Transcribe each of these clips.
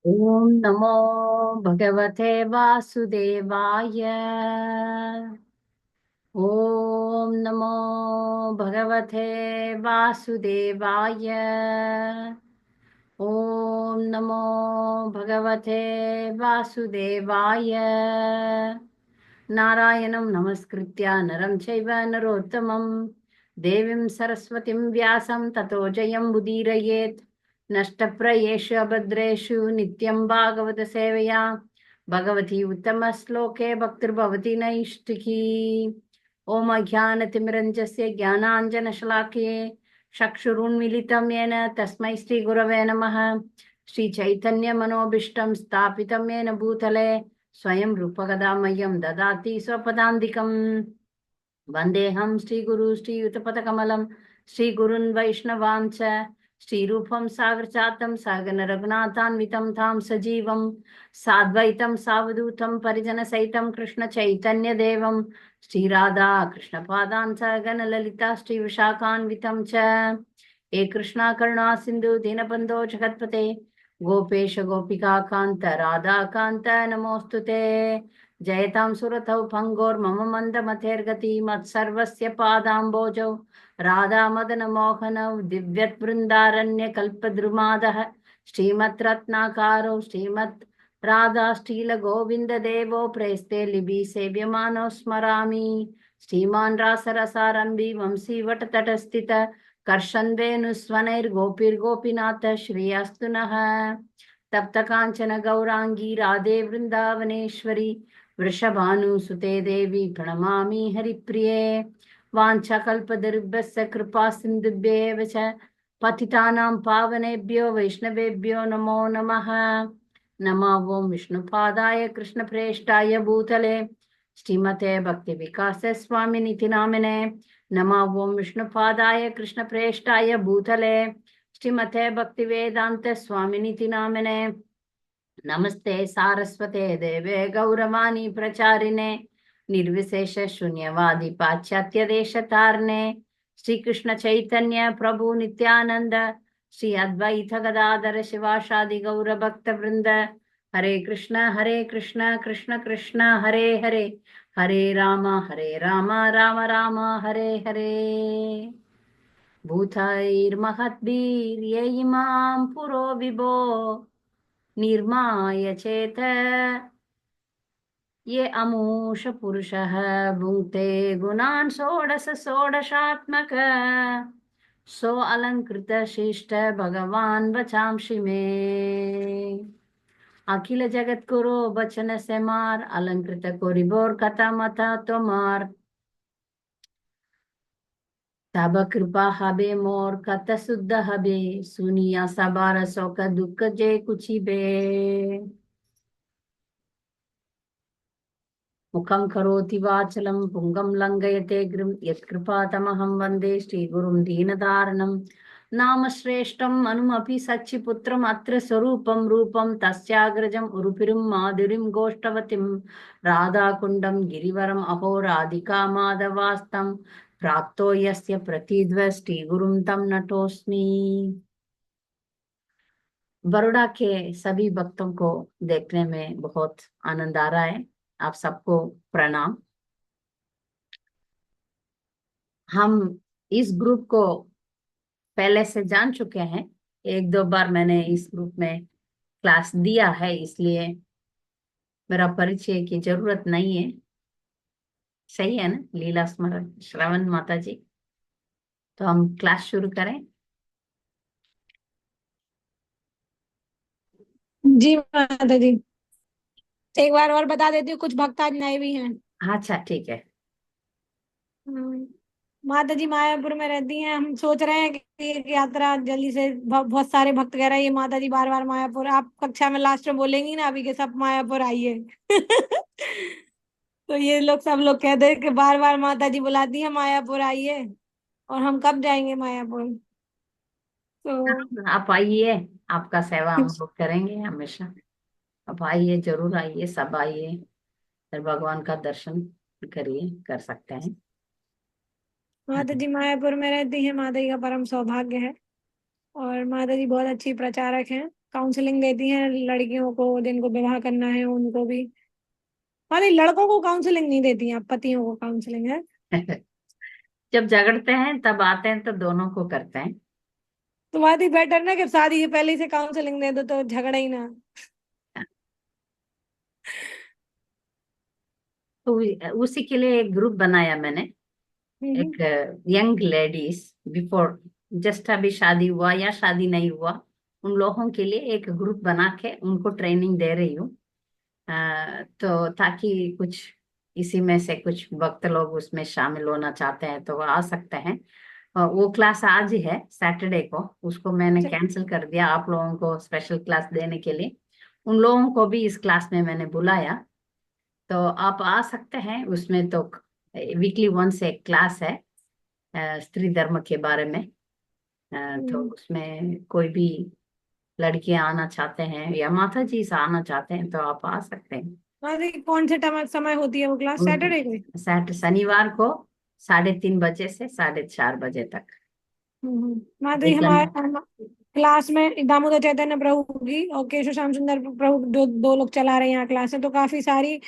ओम नमो भगवते वासुदेवाय। ओम नमो भगवते वासुदेवाय। ओम नमो भगवते वासुदेवाय। नारायणं नमस्कृत्य नरं चैव नरोत्तमं देवीं सरस्वतीं व्यासं ततो जयं मुदीरयेत्। नष्टप्रायेषु अभद्रेषु नित्यं भागवत सेवया भगवती उत्तमश्लोके भक्तिर्भवति नैष्टिकी। ॐ अज्ञानतिमिरञ्जस्य ज्ञानाञ्जनशलाकये चक्षुरुन्मिलितं येन तस्मै श्रीगुरवे नमः। श्रीचैतन्यमनोभीष्टं स्थापितं येन भूतले स्वयं रूपकदामह्यं ददाति स्वपदान्तिकम्। वन्देऽहं श्रीगुरु श्रीयुतपदकमलं श्रीगुरुन् वैष्णवां च श्रीरूपं सागरजातं सहगण रघुनाथान्वितं तां सजीवं साद्वैतं सावधूतं परिजनसहितं कृष्णचैतन्यदेवं श्रीराधा कृष्णपादान् सहगण ललिता श्रीविशाखान्वितं च। हे कृष्णा करुणा सिन्धु दीनबन्धो जगत्पते गोपेश गोपिका कान्त राधा कान्त नमोऽस्तुते। जयतां सुरतौ भङ्गोर्मम मन्दमतेर्गति मत्सर्वस्य पादाम्बोजौ राधामदनमोहनौ दिव्यवृन्दारण्यकल्पद्रुमादः श्रीमद्रत्नाकारौ श्रीमद् राधाश्रीलगोविन्ददेवो प्रेस्ते लिपि सेव्यमानो स्मरामि। श्रीमान् रासरसारम्भि वंशीवटतटस्थित कर्षन् वेणुस्वनैर्गोपीर्गोपीनाथ श्रीयास्तु नः। तप्त काञ्चन गौराङ्गी राधे वृन्दावनेश्वरी वृषभानुसुते देवी प्रणमामि हरिप्रिये। वाञ्छाकल्पतरुभ्यश्च कृपा सिन्धुभ्येव च पतितानां पावनेभ्यो वैष्णवेभ्यो नमो नमः। नमो ओं विष्णुपादाय कृष्णप्रेष्ठाय भूतले श्रीमते भक्तिविकास स्वामिनिति नामिने। नमो ओं विष्णुपादाय कृष्णप्रेष्ठाय भूतले श्रीमते भक्तिवेदांत स्वामिनिति नामिने। नमस्ते सारस्वते देवे गौरवाणी प्रचारिणे निर्विशेष शून्यवादी पाश्चात्य देश तारणे श्री कृष्ण चैतन्य प्रभु नित्यानंद श्री अद्वैत गदाधर शिवाशादि गौर भक्त वृंद। हरे कृष्ण कृष्ण कृष्ण हरे हरे हरे राम राम राम हरे हरे। भूतैर्महद्भिर्य इमां पुरो विभो निर्माय चेत ये अमूष पुरुषः भुङ्क्ते गुणान् षोडश षोडशात्मक सो अलङ्कृत शिष्ट भगवान् वचांसि मे। अखिल जगद्गुरो बचन से मार अलंकृत कोरिबोर कथा मथा तोमार तब कृपा हबे मोर कत शुद्ध हबे सुनिया सबार शोक दुख जे कुछि बे। मुखं करोति वाचलं पुंगं लंघयते गिरिं यत्कृपातमहं वन्दे श्रीगुरुं दीनदारणं। नाम श्रेष्ठम् अनुमपि सच्चिपुत्रम् अत्र स्वरूपं रूपं तस्याग्रजम् उरुपिरिं माधुरीं गोष्ठवतीं राधाकुण्डं गिरिवरम् अहो राधिका माधवास्तं प्राप्तो यस्य प्रतीद्व श्रीगुरुं तं नतोऽस्मि। बड़ौदा के सभी भक्तों को देखने में बहुत आनंद आ रहा है। आप सबको प्रणाम। हम इस ग्रुप को पहले से जान चुके हैं। एक दो बार मैंने इस ग्रुप में क्लास दिया है, इसलिए मेरा परिचय की जरूरत नहीं है। सही है ना लीला स्मरण श्रवण माता जी? तो हम क्लास शुरू करें। जी माता जी। एक बार और बता देती हूँ, कुछ भक्त आज नए भी हैं। अच्छा ठीक है। हम्म, माता जी मायापुर में रहती हैं। हम सोच रहे हैं कि एक यात्रा जल्दी से बहुत सारे भक्त कह रहे हैं ये माता जी बार बार मायापुर। आप कक्षा में लास्ट में बोलेंगी ना अभी के सब मायापुर आइए। तो ये लोग सब लोग कहते हैं कि बार बार माता जी बुलाती है मायापुर आइए, और हम कब जाएंगे मायापुर? तो आप आइए, आपका सेवा हम लोग करेंगे हमेशा। आप आइए, जरूर आइए, सब आइए, फिर भगवान का दर्शन करिए, कर सकते हैं। माता जी मायापुर में रहती है, माता जी का परम सौभाग्य है। और माता जी बहुत अच्छी प्रचारक हैं। काउंसलिंग देती हैं लड़कियों को जिनको विवाह करना है उनको भी। अरे लड़कों को काउंसलिंग नहीं देती हैं, पतियों को काउंसलिंग है। जब झगड़ते हैं तब आते हैं तो दोनों को करते हैं। तो बात ही बेटर ना कि शादी के पहले ही से काउंसलिंग दे दो तो झगड़ा ही ना। तो उसी के लिए एक ग्रुप बनाया मैंने। हम्म। एक यंग लेडीज बिफोर, जस्ट अभी शादी हुआ या शादी नहीं हुआ, उन लोगों के लिए एक ग्रुप बना के उनको ट्रेनिंग दे रही हूँ। तो ताकि कुछ इसी में से कुछ वक्त लोग उसमें शामिल होना चाहते हैं तो वो आ सकते हैं। वो क्लास आज ही है सैटरडे को, उसको मैंने अच्छा। कैंसिल कर दिया आप लोगों को स्पेशल क्लास देने के लिए। उन लोगों को भी इस क्लास में मैंने बुलाया, तो आप आ सकते हैं उसमें। तो वीकली वंस एक क्लास है स्त्री धर्म के बारे में। तो हम्म। उसमें कोई भी लड़कियां आना चाहते हैं या माता जी से आना चाहते हैं तो आप आ सकते हैं। अरे कौन से समय होती है वो क्लास, सैटरडे को? शनिवार को 3:30 बजे से 4:30 बजे तक। माधुरी एक हमारे घंटा। क्लास में दामोदर चैतन्य प्रभु की और केशव श्याम सुंदर प्रभु दो लोग चला रहे हैं यहाँ क्लास है। तो काफी सारी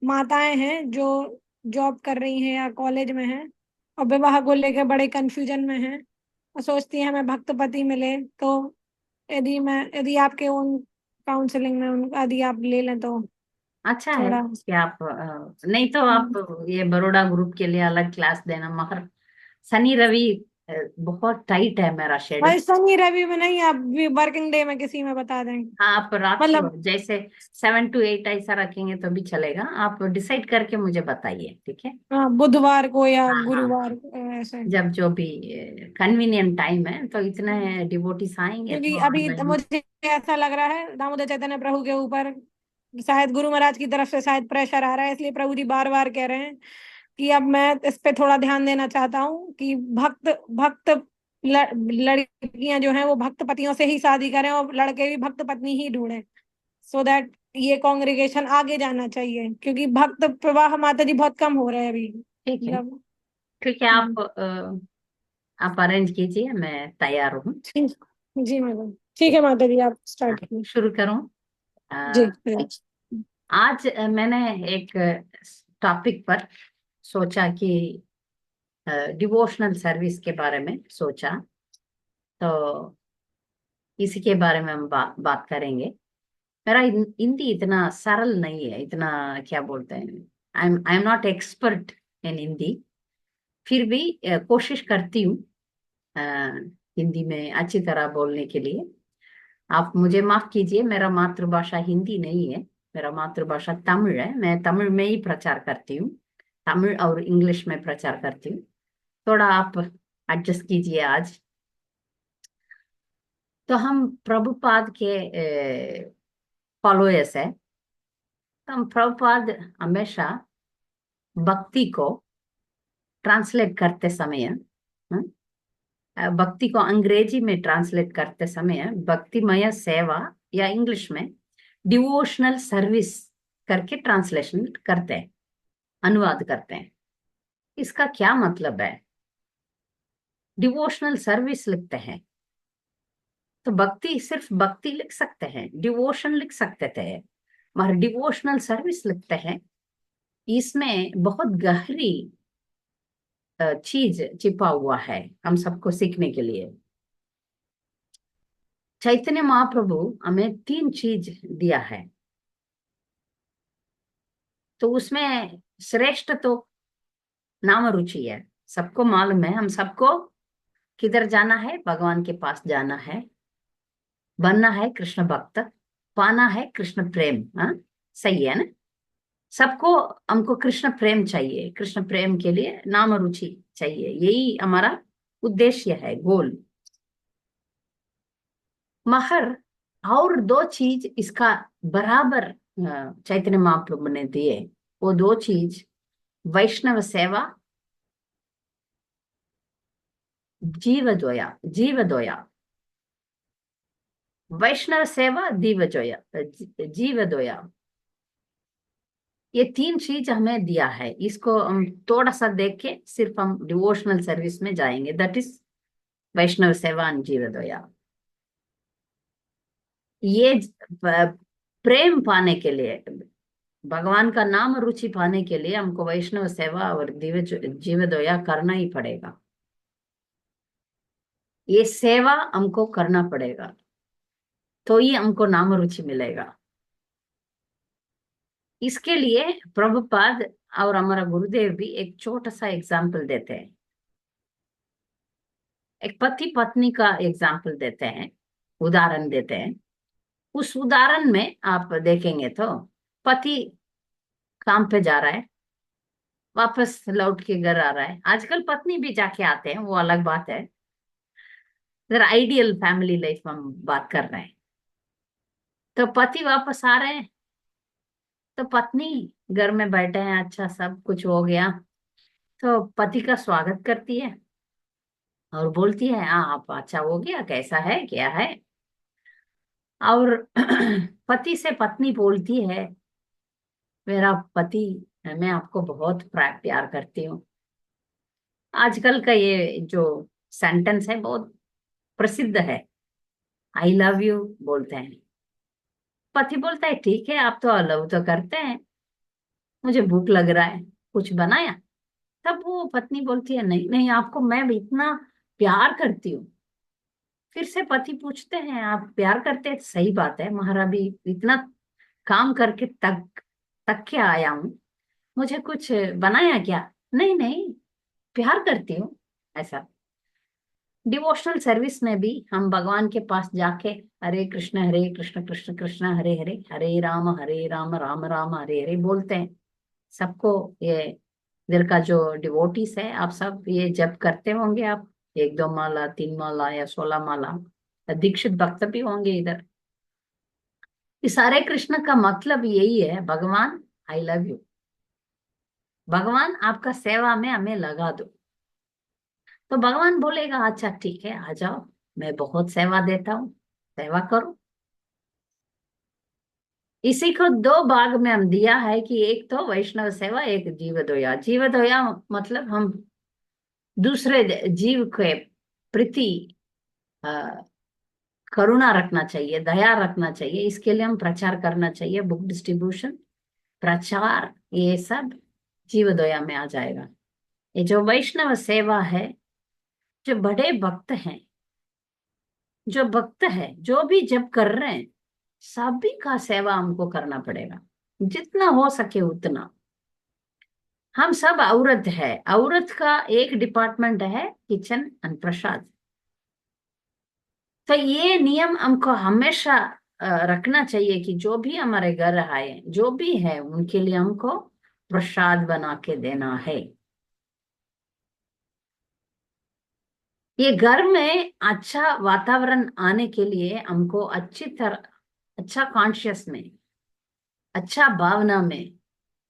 माताएं हैं जो जॉब कर रही हैं या कॉलेज में हैं और विवाह को लेकर बड़े कंफ्यूजन में हैं और सोचती हैं हमें भक्त पति मिले। तो यदि आपके उन काउंसलिंग में उन यदि आप ले लें तो अच्छा है थोड़ा। कि आप नहीं तो आप ये बड़ोड़ा ग्रुप के लिए अलग क्लास देना, मगर शनि रवि बहुत टाइट है मेरा शेड्यूल। भाई शनि रवि में नहीं, आप वर्किंग डे में किसी में बता दें। हाँ, आप रात को मतलब जैसे 7 to 8 ऐसा रखेंगे तो भी चलेगा, आप डिसाइड करके मुझे बताइए, ठीक है। हाँ, बुधवार को या हाँ हाँ गुरुवार हाँ, को ऐसे। जब जो भी कन्वीनियंट टाइम है, तो इतने डिवोटीज आएंगे क्योंकि तो अभी मैं। मुझे ऐसा लग रहा है दामोदर चैतन्य प्रभु के ऊपर शायद गुरु महाराज की तरफ से शायद प्रेशर आ रहा है, इसलिए प्रभु जी बार बार कह रहे हैं कि अब मैं इस पे थोड़ा ध्यान देना चाहता हूँ कि भक्त भक्त लड़कियां जो हैं वो भक्त पतियों से ही शादी करें और लड़के भी भक्त पत्नी ही ढूंढें। सो दैट ये कांग्रेगेशन आगे जाना चाहिए, क्योंकि भक्त प्रवाह माता जी बहुत कम हो रहे हैं अभी। ठीक है, जब ठीक है। हम्म, आप अरेंज कीजिए, मैं तैयार हूँ। ठीक। जी मैडम, ठीक है माता जी आप स्टार्ट करिए। शुरू करूँ। जी। आज मैंने एक टॉपिक पर सोचा कि डिवोशनल सर्विस के बारे में सोचा, तो इसी के बारे में हम बात करेंगे। मेरा हिंदी इतना सरल नहीं है, इतना क्या बोलते हैं, I am not expert in Hindi. फिर भी कोशिश करती हूँ अ, हिंदी में अच्छी तरह बोलने के लिए। आप मुझे माफ कीजिए, मेरा मातृभाषा हिंदी नहीं है, मेरा मातृभाषा तमिल है। मैं तमिल में ही प्रचार करती हूँ, तमिल और इंग्लिश में प्रचार करती हूँ। थोड़ा आप एडजस्ट कीजिए आज। तो हम प्रभुपाद के फॉलोअर्स है, तो हम प्रभुपाद हमेशा भक्ति को ट्रांसलेट करते समय, भक्ति को अंग्रेजी में ट्रांसलेट करते समय भक्तिमय सेवा या इंग्लिश में डिवोशनल सर्विस करके ट्रांसलेशन करते हैं, अनुवाद करते हैं। इसका क्या मतलब है? डिवोशनल सर्विस लिखते हैं तो भक्ति, सिर्फ भक्ति लिख सकते हैं, डिवोशन लिख सकते थे, मगर डिवोशनल सर्विस लिखते हैं। इसमें बहुत गहरी चीज छिपा हुआ है हम सबको सीखने के लिए। चैतन्य महाप्रभु हमें 3 चीज दिया है, तो उसमें श्रेष्ठ तो नाम रुचि है। सबको मालूम है, हम सबको किधर जाना है, भगवान के पास जाना है, बनना है कृष्ण भक्त, पाना है कृष्ण प्रेम। हाँ, सही है ना? सबको, हमको कृष्ण प्रेम चाहिए, कृष्ण प्रेम के लिए नाम रुचि चाहिए, यही हमारा उद्देश्य है, गोल। मगर और 2 चीज इसका बराबर चैतन्य महाप्रभु ने दिए। वो 2 चीज, वैष्णव सेवा, जीवदोया, जीवदोया, वैष्णव सेवा, दीवजोया, जीवदोया। ये 3 चीज हमें दिया है, इसको हम थोड़ा सा देख के सिर्फ हम डिवोशनल सर्विस में जाएंगे, दैट इज वैष्णव सेवा एंड जीवदोया। ये प्रेम पाने के लिए, भगवान का नाम रुचि पाने के लिए हमको वैष्णव सेवा और दिव्य जीवदया करना ही पड़ेगा। ये सेवा हमको करना पड़ेगा, तो ही हमको नाम रुचि मिलेगा। इसके लिए प्रभुपाद और हमारा गुरुदेव भी एक छोटा सा एग्जाम्पल देते हैं। एक पति पत्नी का एग्जाम्पल देते हैं, उदाहरण देते हैं। उस उदाहरण में आप देखेंगे तो पति काम पे जा रहा है, वापस लौट के घर आ रहा है। आजकल पत्नी भी जाके आते हैं, वो अलग बात है। जरा आइडियल फैमिली लाइफ हम बात कर रहे हैं। तो पति वापस आ रहे हैं, तो पत्नी घर में बैठे हैं, अच्छा सब कुछ हो गया, तो पति का स्वागत करती है और बोलती है, हाँ आप, अच्छा हो गया, कैसा है, क्या है। और पति से पत्नी बोलती है, मेरा पति, मैं आपको बहुत प्यार करती हूँ। आजकल का ये जो सेंटेंस है बहुत प्रसिद्ध है, आई लव यू बोलते हैं। पति बोलता है, ठीक है आप तो लव तो करते हैं, मुझे भूख लग रहा है, कुछ बनाया। तब वो पत्नी बोलती है, नहीं नहीं, आपको मैं भी इतना प्यार करती हूँ। फिर से पति पूछते हैं, आप प्यार करते हैं, सही बात है, महाराज भी इतना काम करके तक के आया हूँ, मुझे कुछ बनाया क्या। नहीं नहीं, प्यार करती हूँ, ऐसा। डिवोशनल सर्विस में भी हम भगवान के पास जाके हरे कृष्ण कृष्ण कृष्ण हरे हरे, हरे राम राम राम हरे हरे बोलते हैं। सबको ये इधर का जो डिवोटीज है, आप सब ये जप करते होंगे आप, 1 2 माला 3 माला या 16 माला। दीक्षित भक्त भी होंगे इधर। इस हरे कृष्ण का मतलब यही है, भगवान आई लव यू, भगवान आपका सेवा में हमें लगा दो। तो भगवान बोलेगा, अच्छा ठीक है, आ जाओ, मैं बहुत सेवा देता हूँ, सेवा करो। इसी को 2 भाग में हम दिया है कि एक तो वैष्णव सेवा, एक जीवदया। जीवदया मतलब हम दूसरे जीव के प्रति अ, करुणा रखना चाहिए, दया रखना चाहिए। इसके लिए हम प्रचार करना चाहिए, बुक डिस्ट्रीब्यूशन, प्रचार, ये सब जीवदया में आ जाएगा। ये जो वैष्णव सेवा है, जो बड़े भक्त हैं, जो भक्त है, जो भी जब कर रहे हैं, सभी का सेवा हमको करना पड़ेगा, जितना हो सके उतना। हम सब औरत है, औरत का एक डिपार्टमेंट है किचन एंड प्रसाद। तो ये नियम हमको हमेशा रखना चाहिए कि जो भी हमारे घर आए, जो भी है, उनके लिए हमको प्रसाद बना के देना है। ये घर में अच्छा वातावरण आने के लिए हमको अच्छी तरह, अच्छा कॉन्शियस में, अच्छा भावना में,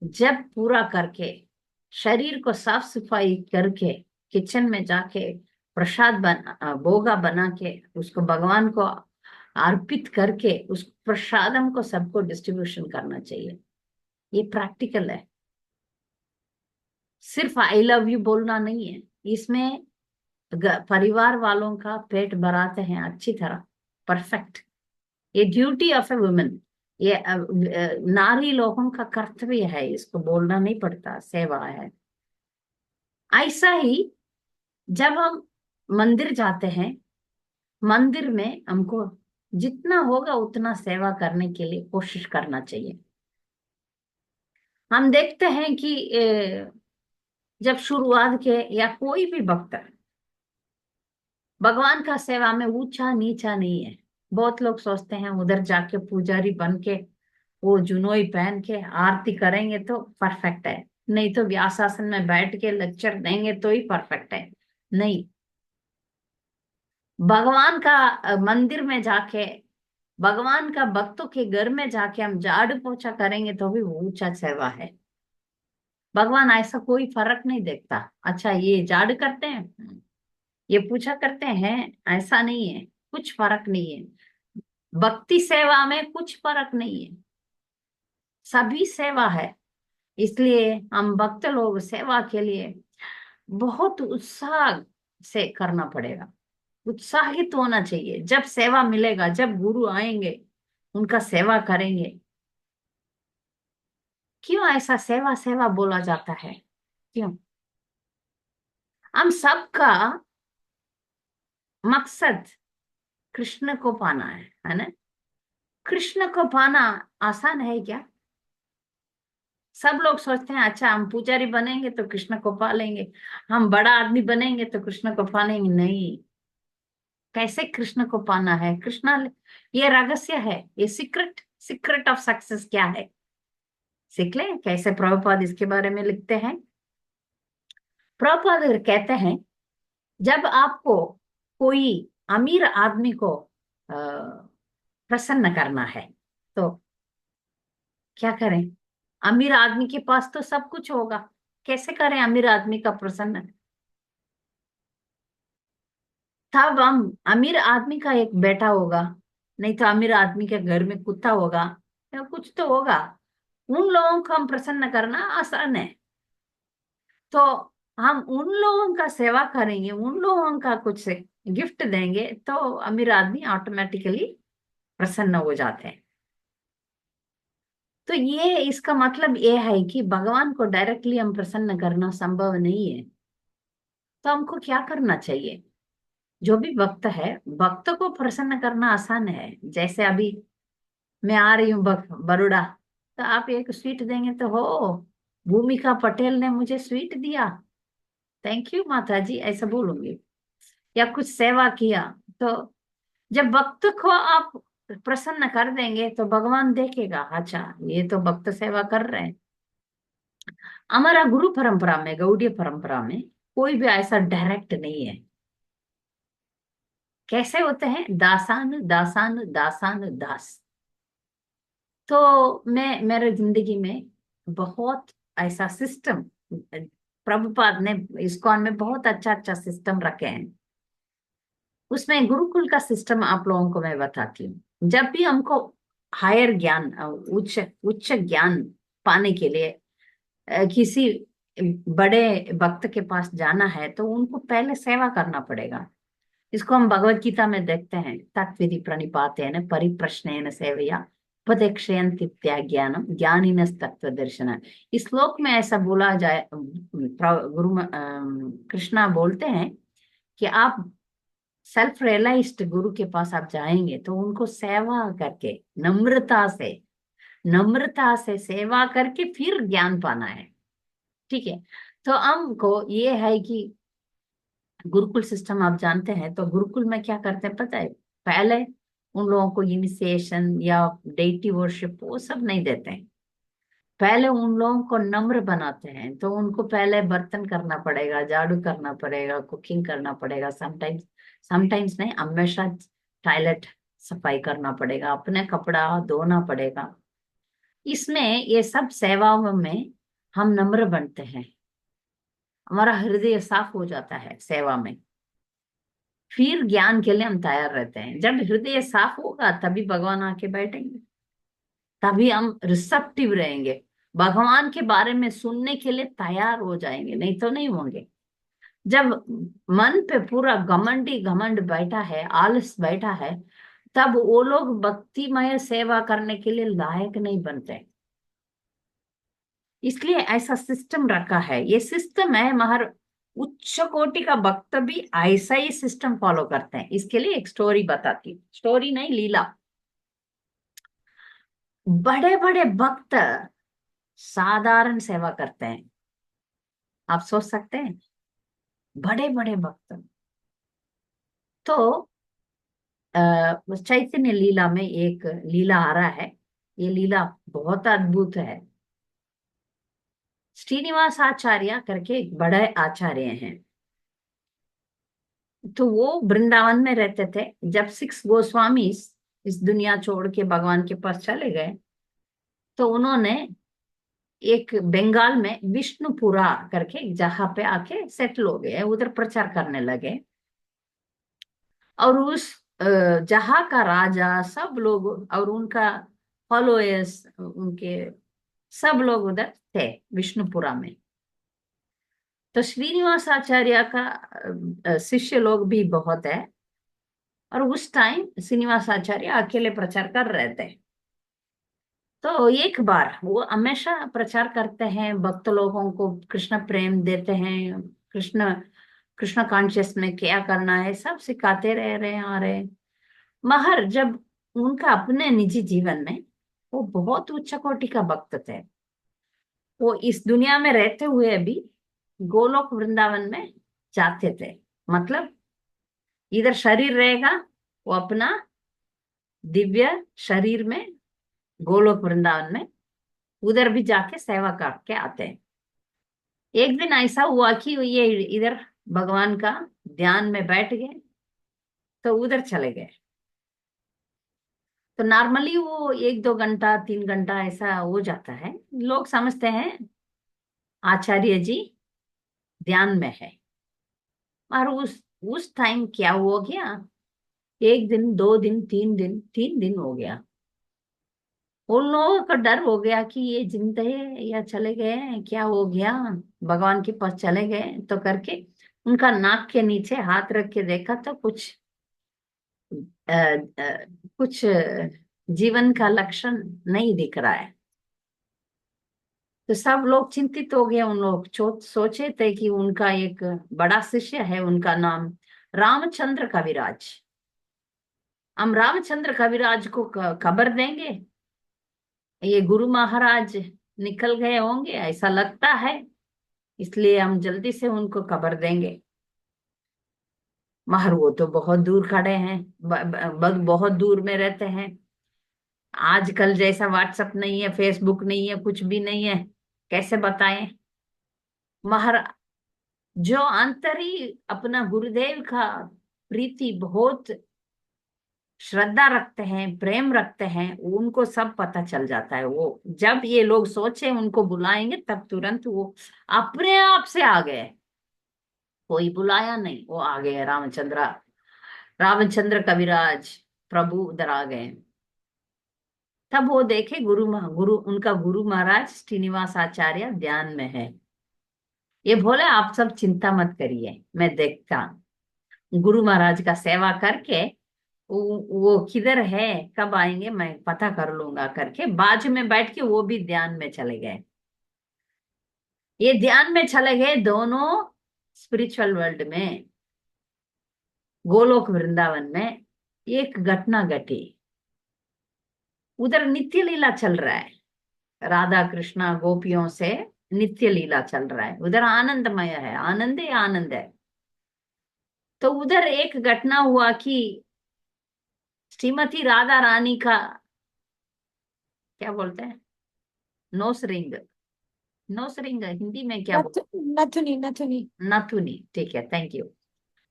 जब पूरा करके, शरीर को साफ सफाई करके, किचन में जाके प्रसाद भोगा बना के उसको भगवान को अर्पित करके, उस प्रसादम को सबको डिस्ट्रीब्यूशन करना चाहिए। ये प्रैक्टिकल है, सिर्फ आई लव यू बोलना नहीं है। इसमें परिवार वालों का पेट भराते हैं अच्छी तरह, परफेक्ट। ये ड्यूटी ऑफ ए वुमेन, ये नारी लोगों का कर्तव्य है, इसको बोलना नहीं पड़ता, सेवा है। ऐसा ही जब हम मंदिर जाते हैं, मंदिर में हमको जितना होगा उतना सेवा करने के लिए कोशिश करना चाहिए। हम देखते हैं कि जब शुरुआत के, या कोई भी भक्त भगवान का सेवा में ऊंचा नीचा नहीं है। बहुत लोग सोचते हैं उधर जाके पुजारी बन के, वो जुनोई पहन के आरती करेंगे तो परफेक्ट है, नहीं तो व्यासासन में बैठ के लेक्चर देंगे तो ही परफेक्ट है। नहीं, भगवान का मंदिर में जाके, भगवान का भक्तों के घर में जाके हम झाड़ू पोछा करेंगे तो भी वो ऊंचा सेवा है। भगवान ऐसा कोई फर्क नहीं देखता, अच्छा ये झाड़ू करते हैं, ये पूछा करते हैं, ऐसा नहीं है, कुछ फर्क नहीं है। भक्ति सेवा में कुछ फर्क नहीं है, सभी सेवा है। इसलिए हम भक्त लोग सेवा के लिए बहुत उत्साह से करना पड़ेगा, उत्साहित होना चाहिए। जब सेवा मिलेगा, जब गुरु आएंगे, उनका सेवा करेंगे। क्यों ऐसा सेवा सेवा बोला जाता है? क्यों? हम सबका मकसद कृष्ण को पाना है ना? कृष्ण को पाना आसान है क्या? सब लोग सोचते हैं अच्छा हम पुजारी बनेंगे तो कृष्ण को पा लेंगे, हम बड़ा आदमी बनेंगे तो कृष्ण को पालेंगे। नहीं, कैसे कृष्ण को पाना है? कृष्ण, ये रहस्य है, ये सीक्रेट, सीक्रेट ऑफ सक्सेस क्या है, सीख ले कैसे। प्रभुपाद इसके बारे में लिखते हैं। प्रभुपाद कहते हैं, जब आपको कोई अमीर आदमी को अ, प्रसन्न करना है तो क्या करें? अमीर आदमी के पास तो सब कुछ होगा, कैसे करें अमीर आदमी का प्रसन्न? तब हम, अमीर आदमी का एक बेटा होगा, नहीं तो अमीर आदमी के घर में कुत्ता होगा, या कुछ तो होगा, उन लोगों को हम प्रसन्न करना आसान है। तो हम उन लोगों का सेवा करेंगे, उन लोगों का कुछ गिफ्ट देंगे तो अमीर आदमी ऑटोमेटिकली प्रसन्न हो जाते हैं। तो ये इसका मतलब ये है कि भगवान को डायरेक्टली हम प्रसन्न करना संभव नहीं है। तो हमको क्या करना चाहिए? जो भी भक्त है, भक्त को प्रसन्न करना आसान है। जैसे अभी मैं आ रही हूँ बड़ोड़ा, तो आप एक स्वीट देंगे तो हो, भूमिका पटेल ने मुझे स्वीट दिया, थैंक यू माता जी, ऐसा बोलूंगी। या कुछ सेवा किया, तो जब भक्त को आप प्रसन्न कर देंगे तो भगवान देखेगा अच्छा ये तो भक्त सेवा कर रहे हैं। हमारा गुरु परंपरा में, गौड़ीय परंपरा में कोई भी ऐसा डायरेक्ट नहीं है। कैसे होते हैं? दासान दासान दासान दास। तो मैं मेरे जिंदगी में बहुत ऐसा सिस्टम, प्रभुपाद ने इस्कॉन में बहुत अच्छा अच्छा सिस्टम रखे हैं। उसमें गुरुकुल का सिस्टम आप लोगों को मैं बताती हूँ। जब भी हमको हायर ज्ञान, उच्च उच्च ज्ञान पाने के लिए किसी बड़े भक्त के पास जाना है तो उनको पहले सेवा करना पड़ेगा। इसको हम भगवत गीता में देखते हैं, तत्विधि प्रणिपातेन परिप्रश्नेन सेवया उपदेक्षयन्ति ज्ञानम ज्ञानिनस् तत्व दर्शन। इस श्लोक में ऐसा बोला जाए, कृष्णा बोलते हैं कि आप सेल्फ रियलाइज्ड गुरु के पास आप जाएंगे तो उनको सेवा करके, नम्रता से, नम्रता से सेवा करके फिर ज्ञान पाना है। ठीक है? तो हमको ये है कि गुरुकुल सिस्टम आप जानते हैं, तो गुरुकुल में क्या करते हैं पता है? पहले उन लोगों को इनिशिएशन या डेटी वर्शिप वो सब नहीं देते हैं। पहले उन लोगों को नम्र बनाते हैं, तो उनको पहले बर्तन करना पड़ेगा, झाड़ू करना पड़ेगा, कुकिंग करना पड़ेगा, समटाइम्स, समटाइम्स नहीं, हमेशा टॉयलेट सफाई करना पड़ेगा, अपने कपड़ा धोना पड़ेगा। इसमें ये सब सेवाओं में हम नम्र बनते हैं, हमारा हृदय साफ हो जाता है सेवा में। फिर ज्ञान के लिए हम तैयार रहते हैं। जब हृदय साफ होगा तभी भगवान आके बैठेंगे, तभी हम रिसेप्टिव रहेंगे, भगवान के बारे में सुनने के लिए तैयार हो जाएंगे, नहीं तो नहीं होंगे। जब मन पे पूरा घमंडी घमंड बैठा है, आलस बैठा है, तब वो लोग भक्तिमय सेवा करने के लिए लायक नहीं बनते। इसलिए ऐसा सिस्टम रखा है, ये सिस्टम है। महर उच्च कोटि का भक्त भी ऐसा ही सिस्टम फॉलो करते हैं। इसके लिए एक स्टोरी बताती हूँ, स्टोरी नहीं, लीला। बड़े बड़े भक्त साधारण सेवा करते हैं, आप सोच सकते हैं, बड़े बड़े भक्त। तो चैतन्य लीला में एक लीला आ रहा है, ये लीला बहुत अद्भुत है। श्रीनिवास आचार्य करके एक बड़े आचार्य हैं, तो वो वृंदावन में रहते थे। जब सिक्स गोस्वामी इस दुनिया छोड़ के भगवान के पास चले गए, तो उन्होंने एक बंगाल में विष्णुपुरा करके एक जगह पे आके सेटल हो गए, उधर प्रचार करने लगे। और उस जहाँ का राजा, सब लोग और उनका फॉलोअर्स, उनके सब लोग उधर थे विष्णुपुरा में। तो श्रीनिवास आचार्य का शिष्य लोग भी बहुत है। और उस टाइम श्रीनिवास आचार्य अकेले प्रचार कर रहे थे। तो एक बार वो हमेशा प्रचार करते हैं, भक्त लोगों को कृष्ण प्रेम देते हैं, कृष्ण कृष्ण कॉन्शियस में क्या करना है सब सिखाते रह रहे आ रहे। मगर जब उनका अपने निजी जीवन में वो बहुत उच्च कोटि का भक्त थे, वो इस दुनिया में रहते हुए भी गोलोक वृंदावन में जाते थे। मतलब इधर शरीर रहेगा, वो अपना दिव्य शरीर में गोलोक वृंदावन में उधर भी जाके सेवा करके आते हैं। एक दिन ऐसा हुआ कि ये इधर भगवान का ध्यान में बैठ गए, तो उधर चले गए। तो नॉर्मली वो 1-2 घंटा 3 घंटा ऐसा हो जाता है, लोग समझते हैं आचार्य जी ध्यान में है। और उस टाइम क्या हो गया, 1 दिन 2 दिन 3 दिन 3 दिन हो गया। उन लोगों का डर हो गया कि ये जिंदा है या चले गए हैं, क्या हो गया, भगवान के पास चले गए तो करके उनका नाक के नीचे हाथ रख के देखा तो कुछ जीवन का लक्षण नहीं दिख रहा है। तो सब लोग चिंतित हो गए। उन लोग सोचे थे कि उनका एक बड़ा शिष्य है, उनका नाम रामचंद्र कविराज। हम रामचंद्र कविराज को खबर देंगे, ये गुरु महाराज निकल गए होंगे ऐसा लगता है, इसलिए हम जल्दी से उनको खबर देंगे। मगर वो तो बहुत दूर खड़े हैं, बहुत दूर में रहते हैं। आजकल जैसा व्हाट्सएप नहीं है, फेसबुक नहीं है, कुछ भी नहीं है, कैसे बताएं। मगर जो अंतरी अपना गुरुदेव का प्रीति बहुत श्रद्धा रखते हैं, प्रेम रखते हैं, उनको सब पता चल जाता है। वो जब ये लोग सोचे उनको बुलाएंगे तब तुरंत वो अपने आप से आ गए, कोई बुलाया नहीं, वो आ गए। रामचंद्र कविराज प्रभु उधर आ गए। तब वो देखे उनका गुरु महाराज श्रीनिवास आचार्य ध्यान में है। ये बोले आप सब चिंता मत करिए, मैं देखता गुरु महाराज का सेवा करके वो किधर है, कब आएंगे मैं पता कर लूंगा करके बाजू में बैठ के वो भी ध्यान में चले गए। ये ध्यान में चले गए दोनों। स्पिरिचुअल वर्ल्ड में गोलोक वृंदावन में एक घटना घटी। उधर नित्य लीला चल रहा है, राधा कृष्णा गोपियों से नित्य लीला चल रहा है, उधर आनंदमय है, आनंद ही आनंद है। तो उधर एक घटना हुआ कि श्रीमती राधा रानी का क्या बोलते हैं, nose ring, nose ring Hindi में क्या बोलते नथुनी नथुनी। हैं, नथुनी, ठीक है, थैंक यू।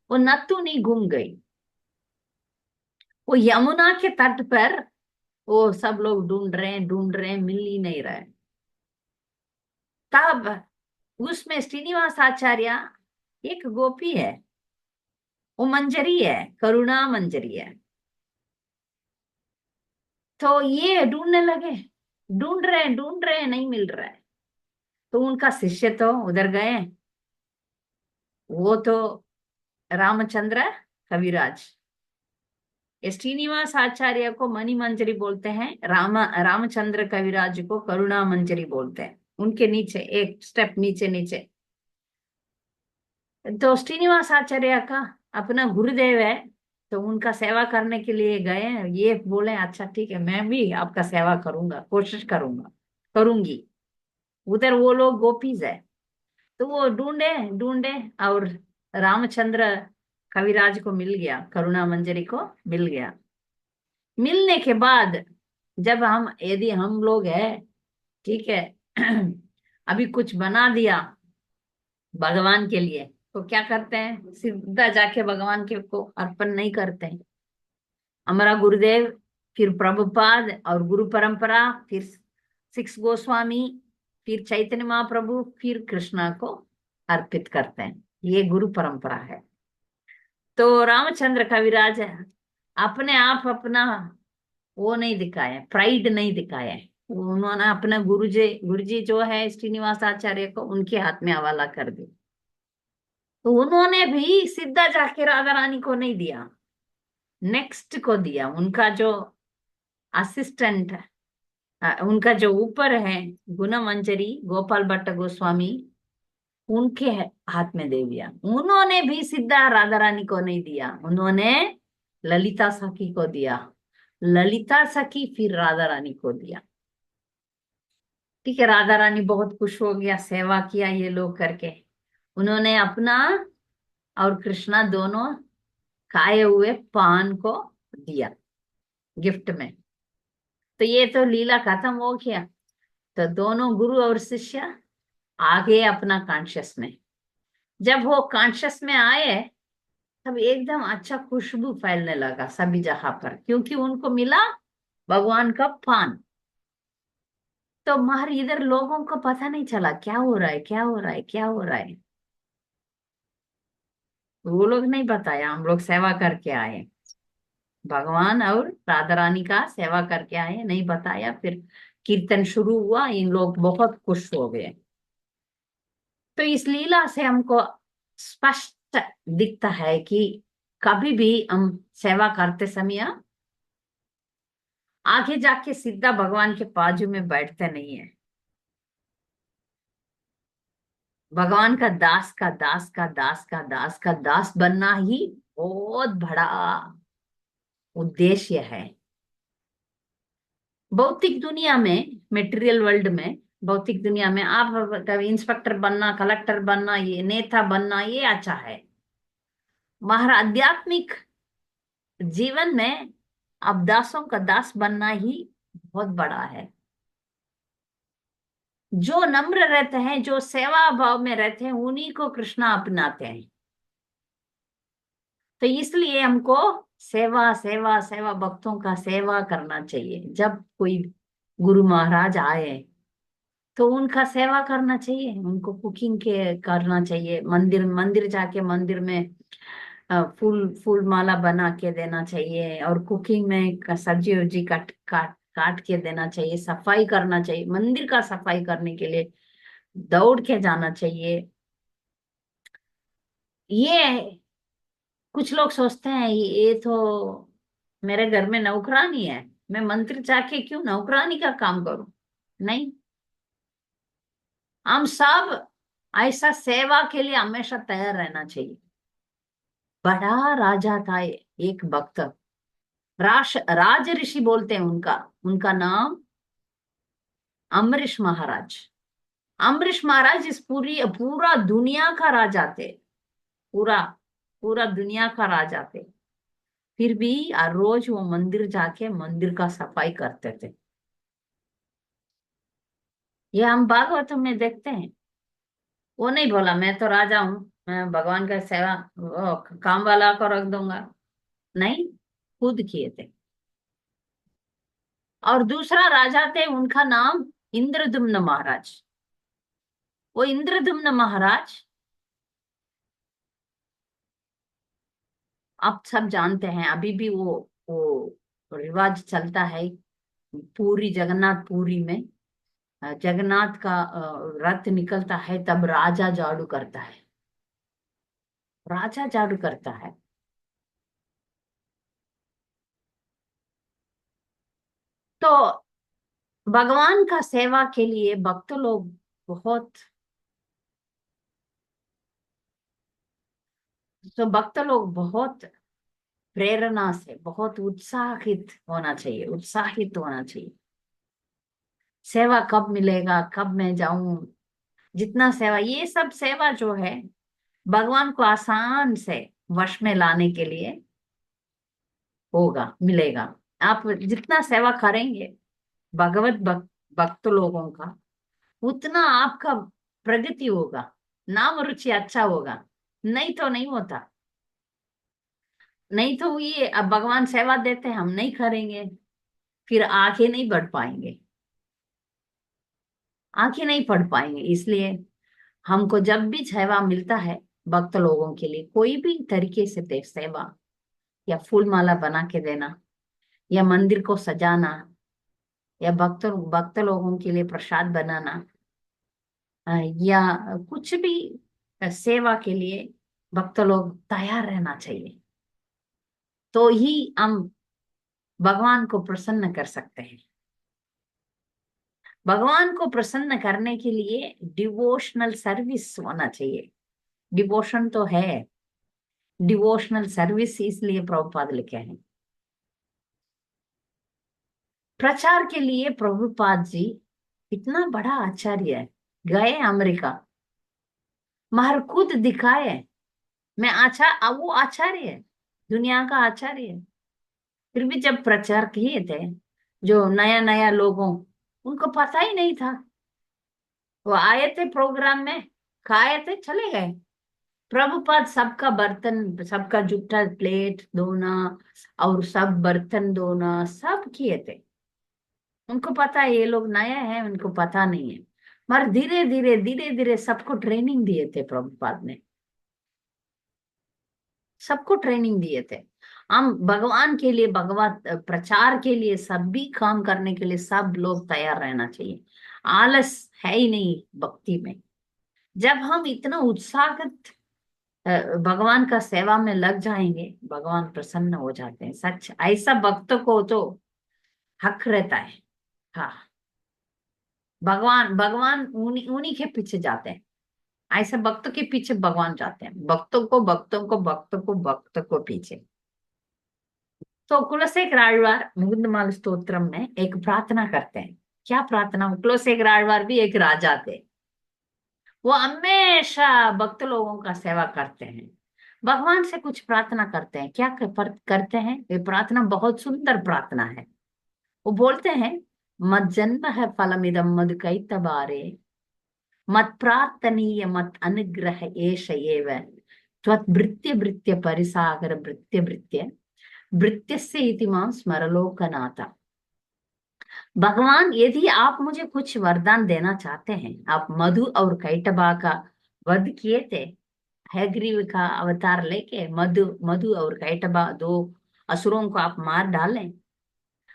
वो नथुनी गुम गई। वो यमुना के तट पर वो सब लोग ढूंढ रहे हैं, मिल ही नहीं रहे। तब उसमें श्रीनिवास आचार्य, एक गोपी है, वो मंजरी है, करुणा मंजरी है। तो ये ढूंढने लगे, ढूंढ रहे हैं, नहीं मिल रहा है। तो उनका शिष्य तो उधर गए, वो तो रामचंद्र कविराज। ये श्रीनिवास आचार्य को मणि मंजरी बोलते हैं, रामचंद्र कविराज को करुणा मंजरी बोलते हैं। उनके नीचे एक स्टेप नीचे नीचे तो श्रीनिवास आचार्य का अपना गुरुदेव है, तो उनका सेवा करने के लिए गए हैं। ये बोले अच्छा ठीक है, मैं भी आपका सेवा करूंगा, कोशिश करूंगा, करूंगी। उधर वो लोग गोपीज है। तो वो ढूंढे ढूंढे और रामचंद्र कविराज को मिल गया, करुणा मंजरी को मिल गया। मिलने के बाद जब हम यदि हम लोग है, ठीक है, अभी कुछ बना दिया भगवान के लिए, तो क्या करते हैं, सीधा जाके भगवान के को अर्पण नहीं करते हैं। हमारा गुरुदेव, फिर प्रभुपाद और गुरु परंपरा, फिर सिक्स गोस्वामी, फिर चैतन्य महाप्रभु, फिर कृष्णा को अर्पित करते हैं। ये गुरु परंपरा है। तो रामचंद्र कविराज अपने आप अपना वो नहीं दिखाए, प्राइड नहीं दिखाए। उन्होंने अपना गुरुजी जो है श्रीनिवास आचार्य को उनके हाथ में हवाला कर दी। तो उन्होंने भी सीधा जाके राधा रानी को नहीं दिया, नेक्स्ट को दिया, उनका जो असिस्टेंट उनका जो ऊपर है गुणमंजरी गोपाल भट्ट गोस्वामी, उनके हाथ में दे दिया। उन्होंने भी सीधा राधा रानी को नहीं दिया, उन्होंने ललिता सखी को दिया। ललिता सखी फिर राधा रानी को दिया। ठीक है, राधा रानी बहुत खुश हो गया, सेवा किया ये लोग करके। उन्होंने अपना और कृष्णा दोनों खाए हुए पान को दिया गिफ्ट में। तो ये तो लीला खत्म हो गया। तो दोनों गुरु और शिष्य आ गए अपना कॉन्शियस में। जब वो कॉन्शियस में आए, तब एकदम अच्छा खुशबू फैलने लगा सभी जगह पर, क्योंकि उनको मिला भगवान का पान। तो मगर इधर लोगों को पता नहीं चला क्या हो रहा है, क्या हो रहा है, क्या हो रहा है। वो लोग नहीं बताया, हम लोग सेवा करके आए, भगवान और राधा रानी का सेवा करके आए, नहीं बताया। फिर कीर्तन शुरू हुआ, इन लोग बहुत खुश हो गए। तो इस लीला से हमको स्पष्ट दिखता है कि कभी भी हम सेवा करते समय आगे जाके सीधा भगवान के बाजू में बैठते नहीं है। भगवान का दास का दास का दास का दास का दास बनना ही बहुत बड़ा उद्देश्य है। भौतिक दुनिया में, मेटेरियल वर्ल्ड में, भौतिक दुनिया में आप कभी इंस्पेक्टर बनना, कलेक्टर बनना, ये नेता बनना, ये अच्छा है। मगर आध्यात्मिक जीवन में अब दासों का दास बनना ही बहुत बड़ा है। जो नम्र रहते हैं, जो सेवा भाव में रहते हैं, उन्हीं को कृष्णा अपनाते हैं। तो इसलिए हमको सेवा सेवा सेवा, भक्तों का सेवा करना चाहिए। जब कोई गुरु महाराज आए तो उनका सेवा करना चाहिए, उनको कुकिंग के करना चाहिए, मंदिर मंदिर जाके मंदिर में फूल फूल माला बना के देना चाहिए, और कुकिंग में सब्जी उब्जी काट काट काट के देना चाहिए, सफाई करना चाहिए, मंदिर का सफाई करने के लिए दौड़ के जाना चाहिए। ये कुछ लोग सोचते हैं ये तो मेरे घर में नौकरानी है, मैं मंदिर जाके क्यों नौकरानी का काम करूं। नहीं, हम सब ऐसा सेवा के लिए हमेशा तैयार रहना चाहिए। बड़ा राजा था एक भक्त, राज ऋषि बोलते हैं उनका, उनका नाम अम्बरीश महाराज। अम्बरीश महाराज इस पूरा दुनिया का राजा थे, पूरा पूरा दुनिया का राजा थे। फिर भी हर रोज वो मंदिर जाके मंदिर का सफाई करते थे। ये हम भागवतम में देखते हैं। वो नहीं बोला मैं तो राजा हूं, मैं भगवान का सेवा काम वाला को रख दूंगा। नहीं, खुद किए थे। और दूसरा राजा थे, उनका नाम इंद्रदुम्न महाराज। वो इंद्रदुम्न महाराज, आप सब जानते हैं, अभी भी वो रिवाज चलता है। पूरी जगन्नाथ पुरी में जगन्नाथ का रथ निकलता है, तब राजा झाड़ू करता है, राजा झाड़ू करता है। तो भगवान का सेवा के लिए भक्त लोग बहुत, तो भक्त लोग बहुत प्रेरणा से, बहुत उत्साहित होना चाहिए, उत्साहित होना चाहिए। सेवा कब मिलेगा, कब मैं जाऊं, जितना सेवा, ये सब सेवा जो है भगवान को आसान से वश में लाने के लिए होगा, मिलेगा। आप जितना सेवा करेंगे भगवत भक्त लोगों का, उतना आपका प्रगति होगा, नाम रुचि अच्छा होगा। नहीं तो नहीं होता। नहीं तो ये अब भगवान सेवा देते हैं, हम नहीं करेंगे, फिर आगे नहीं बढ़ पाएंगे, आगे नहीं पढ़ पाएंगे। इसलिए हमको जब भी सेवा मिलता है भक्त लोगों के लिए, कोई भी तरीके से दे सेवा, या फूल माला बना के देना, या मंदिर को सजाना, या भक्त लोगों के लिए प्रसाद बनाना, या कुछ भी सेवा के लिए भक्त लोग तैयार रहना चाहिए। तो ही हम भगवान को प्रसन्न कर सकते हैं। भगवान को प्रसन्न करने के लिए डिवोशनल सर्विस होना चाहिए। डिवोशन तो है, डिवोशनल सर्विस इसलिए प्रभुपाद लिखे हैं। प्रचार के लिए प्रभुपाद जी इतना बड़ा आचार्य है, गए अमेरिका, महर खुद दिखाए, मैं वो आचार्य है, दुनिया का आचार्य है। फिर भी जब प्रचार किए थे, जो नया नया लोगों, उनको पता ही नहीं था। वो आए थे प्रोग्राम में, खाए थे, चले गए। प्रभुपाद सबका बर्तन, सबका जूठा प्लेट धोना और सब बर्तन धोना सब किए थे। उनको पता है ये लोग नए हैं, उनको पता नहीं है, मगर धीरे धीरे सबको ट्रेनिंग दिए थे प्रभुपाद ने, सबको ट्रेनिंग दिए थे। हम भगवान के लिए, भगवत प्रचार के लिए, सभी काम करने के लिए सब लोग तैयार रहना चाहिए। आलस है ही नहीं भक्ति में। जब हम इतना उत्साहित भगवान का सेवा में लग जाएंगे, भगवान प्रसन्न हो जाते हैं। सच, ऐसा भक्त को तो हक रहता है। हाँ, भगवान भगवान उन्हीं उन्हीं के पीछे जाते हैं। ऐसे भक्त के पीछे भगवान जाते हैं, भक्तों को भक्तों को भक्तों को भक्त को पीछे। तो कुलशेखर आழ்वार मुकुंदमाल स्तोत्रम में एक प्रार्थना करते हैं। क्या प्रार्थना? कुलशेखर आழ்वार भी एक राजा थे, वो हमेशा भक्त लोगों का सेवा करते हैं। भगवान से कुछ प्रार्थना करते हैं, क्या करते हैं? ये प्रार्थना बहुत सुंदर प्रार्थना है। वो बोलते हैं, मत जन्म है फलमिदम मधु कैतबारे, मत प्रार्थनीय मत अनुग्रह एष एव, त्वद्भृत्य भृत्य परिसागर भृत्य भृत्य भृत्यस्य इति मां स्मरलोकनाथ। भगवान, यदि आप मुझे कुछ वरदान देना चाहते हैं, आप मधु और कैटबा का वध किए थे, हयग्रीव का अवतार लेके मधु मधु और कैटबा दो असुरों को आप मार डालें।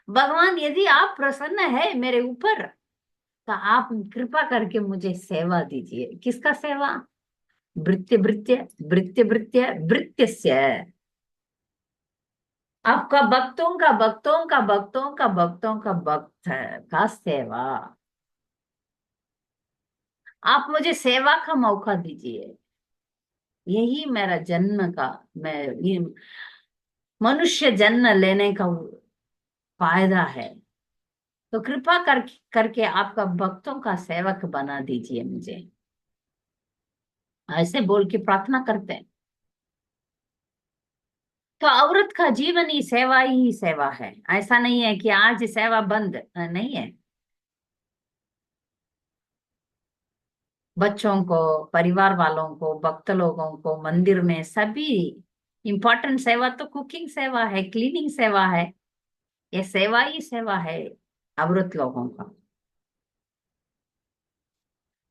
भगवान, यदि आप प्रसन्न है मेरे ऊपर, तो आप कृपा करके मुझे सेवा दीजिए। किसका सेवा? भृत्य भृत्य भृत्य भृत्य भृत्यस्य, आपका भक्तों का भक्तों का भक्तों का भक्तों का भक्त का सेवा। आप मुझे सेवा का मौका दीजिए। यही मेरा जन्म का, मैं ये मनुष्य जन्म लेने का फायदा है। तो कृपा करके आपका भक्तों का सेवक बना दीजिए मुझे। ऐसे बोल के प्रार्थना करते हैं। तो औरत का जीवन ही सेवा है। ऐसा नहीं है कि आज सेवा बंद, नहीं है। बच्चों को, परिवार वालों को, भक्त लोगों को, मंदिर में सभी इम्पोर्टेंट सेवा तो कुकिंग सेवा है, क्लीनिंग सेवा है। ये सेवा ही सेवा है औरत लोगों का।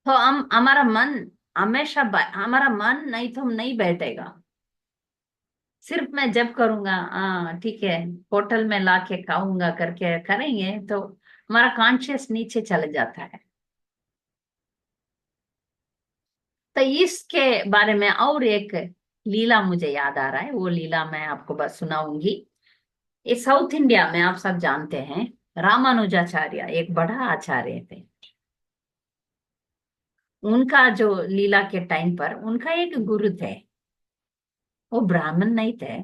तो हम, हमारा मन हमेशा, हमारा मन नहीं तो नहीं बैठेगा। सिर्फ मैं जब करूंगा, हाँ ठीक है, होटल में लाके खाऊंगा करके करेंगे तो हमारा कॉन्शियस नीचे चले जाता है। तो इसके बारे में और एक लीला मुझे याद आ रहा है, वो लीला मैं आपको बस सुनाऊंगी। ये साउथ इंडिया में आप सब जानते हैं, रामानुजाचार्य एक बड़ा आचार्य थे। उनका जो लीला के टाइम पर उनका एक गुरु थे, वो ब्राह्मण नहीं थे,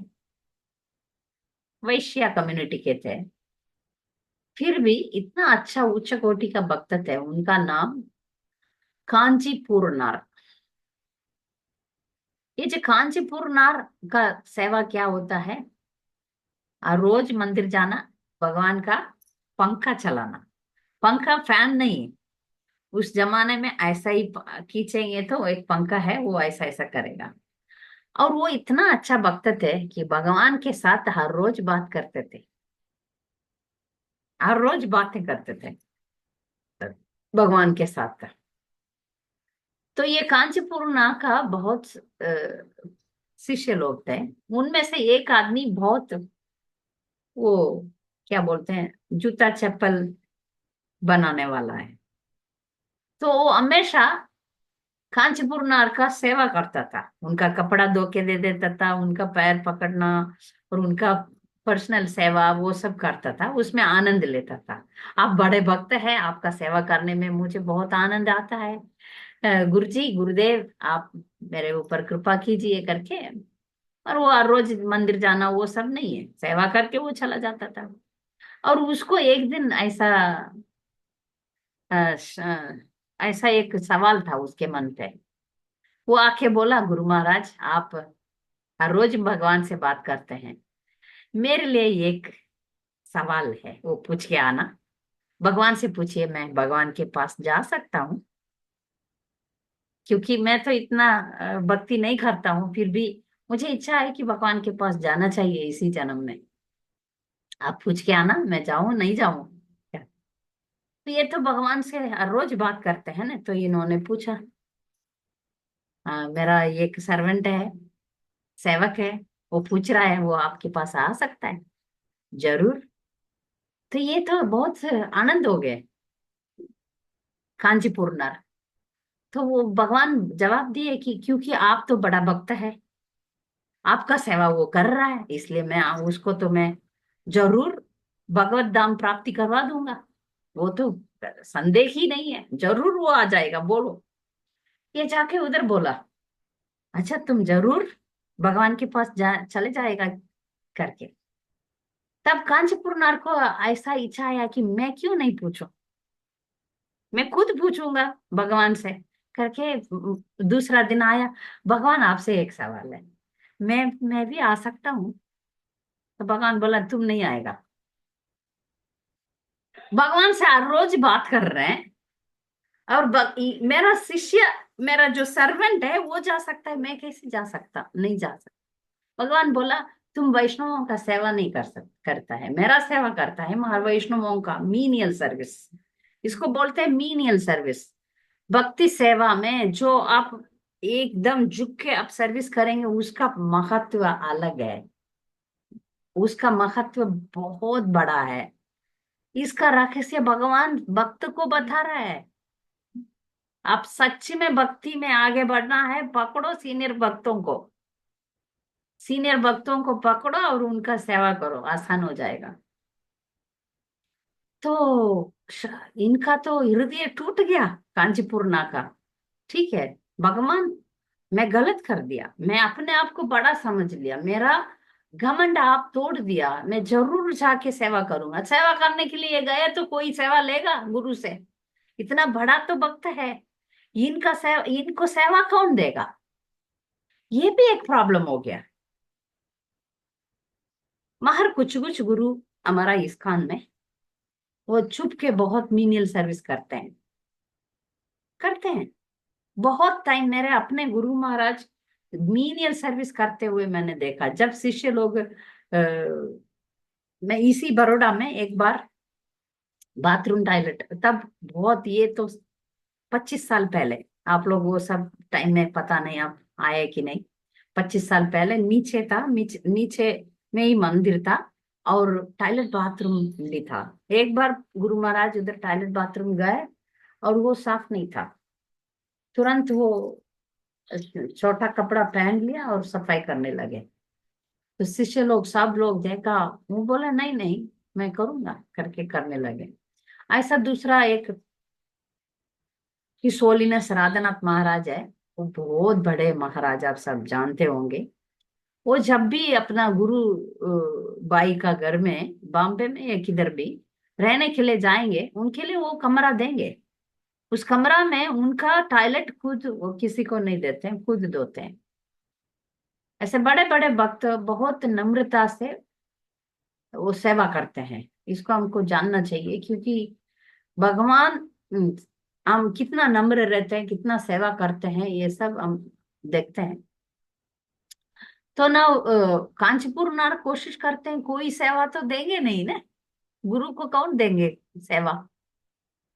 वैश्य कम्युनिटी के थे। फिर भी इतना अच्छा उच्च कोटि का भक्त थे। उनका नाम कांचीपुरनार। ये जो कांचीपुरनार का सेवा क्या होता है? रोज मंदिर जाना, भगवान का पंखा चलाना। पंखा, फैन नहीं। उस जमाने में ऐसा ही खींचेंगे तो एक पंखा है, वो ऐसा ऐसा करेगा। और वो इतना अच्छा भक्त थे कि भगवान के साथ हर रोज बात करते थे, हर रोज बातें करते थे भगवान के साथ। तो ये कांचीपुरना का बहुत शिष्य लोग थे। उनमें से एक आदमी बहुत, वो क्या बोलते हैं, जूता चप्पल बनाने वाला है। तो वो हमेशा कांचीपुर नार का सेवा करता था, उनका कपड़ा धो के दे देता था, उनका पैर पकड़ना और उनका पर्सनल सेवा वो सब करता था, उसमें आनंद लेता था। आप बड़े भक्त हैं, आपका सेवा करने में मुझे बहुत आनंद आता है। गुरु जी, गुरुदेव, आप मेरे ऊपर कृपा कीजिए करके। और वो हर रोज मंदिर जाना वो सब नहीं है, सेवा करके वो चला जाता था। और उसको एक दिन ऐसा ऐसा एक सवाल था उसके मन पे। वो आके बोला, गुरु महाराज, आप हर रोज भगवान से बात करते हैं, मेरे लिए एक सवाल है, वो पूछ के आना। भगवान से पूछिए, मैं भगवान के पास जा सकता हूँ? क्योंकि मैं तो इतना भक्ति नहीं करता हूँ, फिर भी मुझे इच्छा है कि भगवान के पास जाना चाहिए इसी जन्म में। आप पूछ के आना, मैं जाऊं नहीं जाऊं क्या? तो ये तो भगवान से हर रोज बात करते हैं ना, तो इन्होंने पूछा। मेरा एक सर्वेंट है, सेवक है, वो पूछ रहा है, वो आपके पास आ सकता है? जरूर। तो ये तो बहुत आनंद हो गए कांचीपुर। तो वो भगवान जवाब दिए कि क्योंकि आप तो बड़ा भक्त है, आपका सेवा वो कर रहा है, इसलिए मैं उसको तो मैं जरूर भगवत धाम प्राप्ति करवा दूंगा। वो तो संदेह ही नहीं है, जरूर वो आ जाएगा, बोलो। ये जाके उधर बोला, अच्छा तुम जरूर भगवान के पास चले जाएगा करके। तब कांचीपुर नार को ऐसा इच्छा आया कि मैं क्यों नहीं पूछूं, मैं खुद पूछूंगा भगवान से करके। दूसरा दिन आया, भगवान आपसे एक सवाल है, मैं भी आ सकता हूँ? तो भगवान बोला, तुम नहीं आएगा। भगवान से हर रोज बात कर रहे हैं, और मेरा शिष्य, मेरा जो सर्वेंट है वो जा सकता है, मैं कैसे जा सकता? नहीं जा सकता। भगवान बोला, तुम वैष्णवों का सेवा नहीं करता है, मेरा सेवा करता है, महा वैष्णवों का मीनियल सर्विस, इसको बोलते हैं मीनियल सर्विस। भक्ति सेवा में जो आप एकदम झुक के आप सर्विस करेंगे, उसका महत्व अलग है, उसका महत्व बहुत बड़ा है। इसका रहस्य भगवान भक्त को बता रहा है। आप सच में भक्ति में आगे बढ़ना है, पकड़ो सीनियर भक्तों को, सीनियर भक्तों को पकड़ो और उनका सेवा करो, आसान हो जाएगा। तो इनका तो हृदय टूट गया, कांचीपुरना का। ठीक है भगवान, मैं गलत कर दिया, मैं अपने आप को बड़ा समझ लिया, मेरा घमंड आप तोड़ दिया, मैं जरूर जाके सेवा करूंगा। सेवा करने के लिए गए तो कोई सेवा लेगा गुरु से? इतना बड़ा तो भक्त है, इनको सेवा कौन देगा? ये भी एक प्रॉब्लम हो गया। मगर कुछ कुछ गुरु हमारा इस्कॉन में, वो छुप के बहुत मीनियल सर्विस करते हैं। बहुत टाइम मेरे अपने गुरु महाराज मीनियल सर्विस करते हुए मैंने देखा। जब शिष्य लोग मैं इसी बड़ौदा में एक बार बाथरूम टॉयलेट, तब बहुत, ये तो 25 साल पहले, आप लोग वो सब टाइम में पता नहीं आप आए कि नहीं। 25 साल पहले नीचे था, नीचे में ही मंदिर था, और टॉयलेट बाथरूम भी था। एक बार गुरु महाराज उधर टॉयलेट बाथरूम गए और वो साफ नहीं था। तुरंत वो छोटा कपड़ा पहन लिया और सफाई करने लगे। तो शिष्य लोग सब लोग देखा, वो बोला नहीं नहीं मैं करूंगा करके करने लगे। ऐसा दूसरा एक हिसोलीनेस राधानाथ महाराज है, वो बहुत बड़े महाराज, आप सब जानते होंगे। वो जब भी अपना गुरु बाई का घर में बॉम्बे में या किधर भी रहने के लिए जाएंगे, उनके लिए वो कमरा देंगे। उस कमरा में उनका टॉयलेट खुद, वो किसी को नहीं देते हैं, खुद धोते हैं। ऐसे बड़े बड़े भक्त बहुत नम्रता से वो सेवा करते हैं। इसको हमको जानना चाहिए, क्योंकि भगवान, हम कितना नम्र रहते हैं, कितना सेवा करते हैं, ये सब हम देखते हैं। तो ना कांचीपुर ना कोशिश करते हैं, कोई सेवा तो देंगे नहीं ना, गुरु को कौन देंगे सेवा?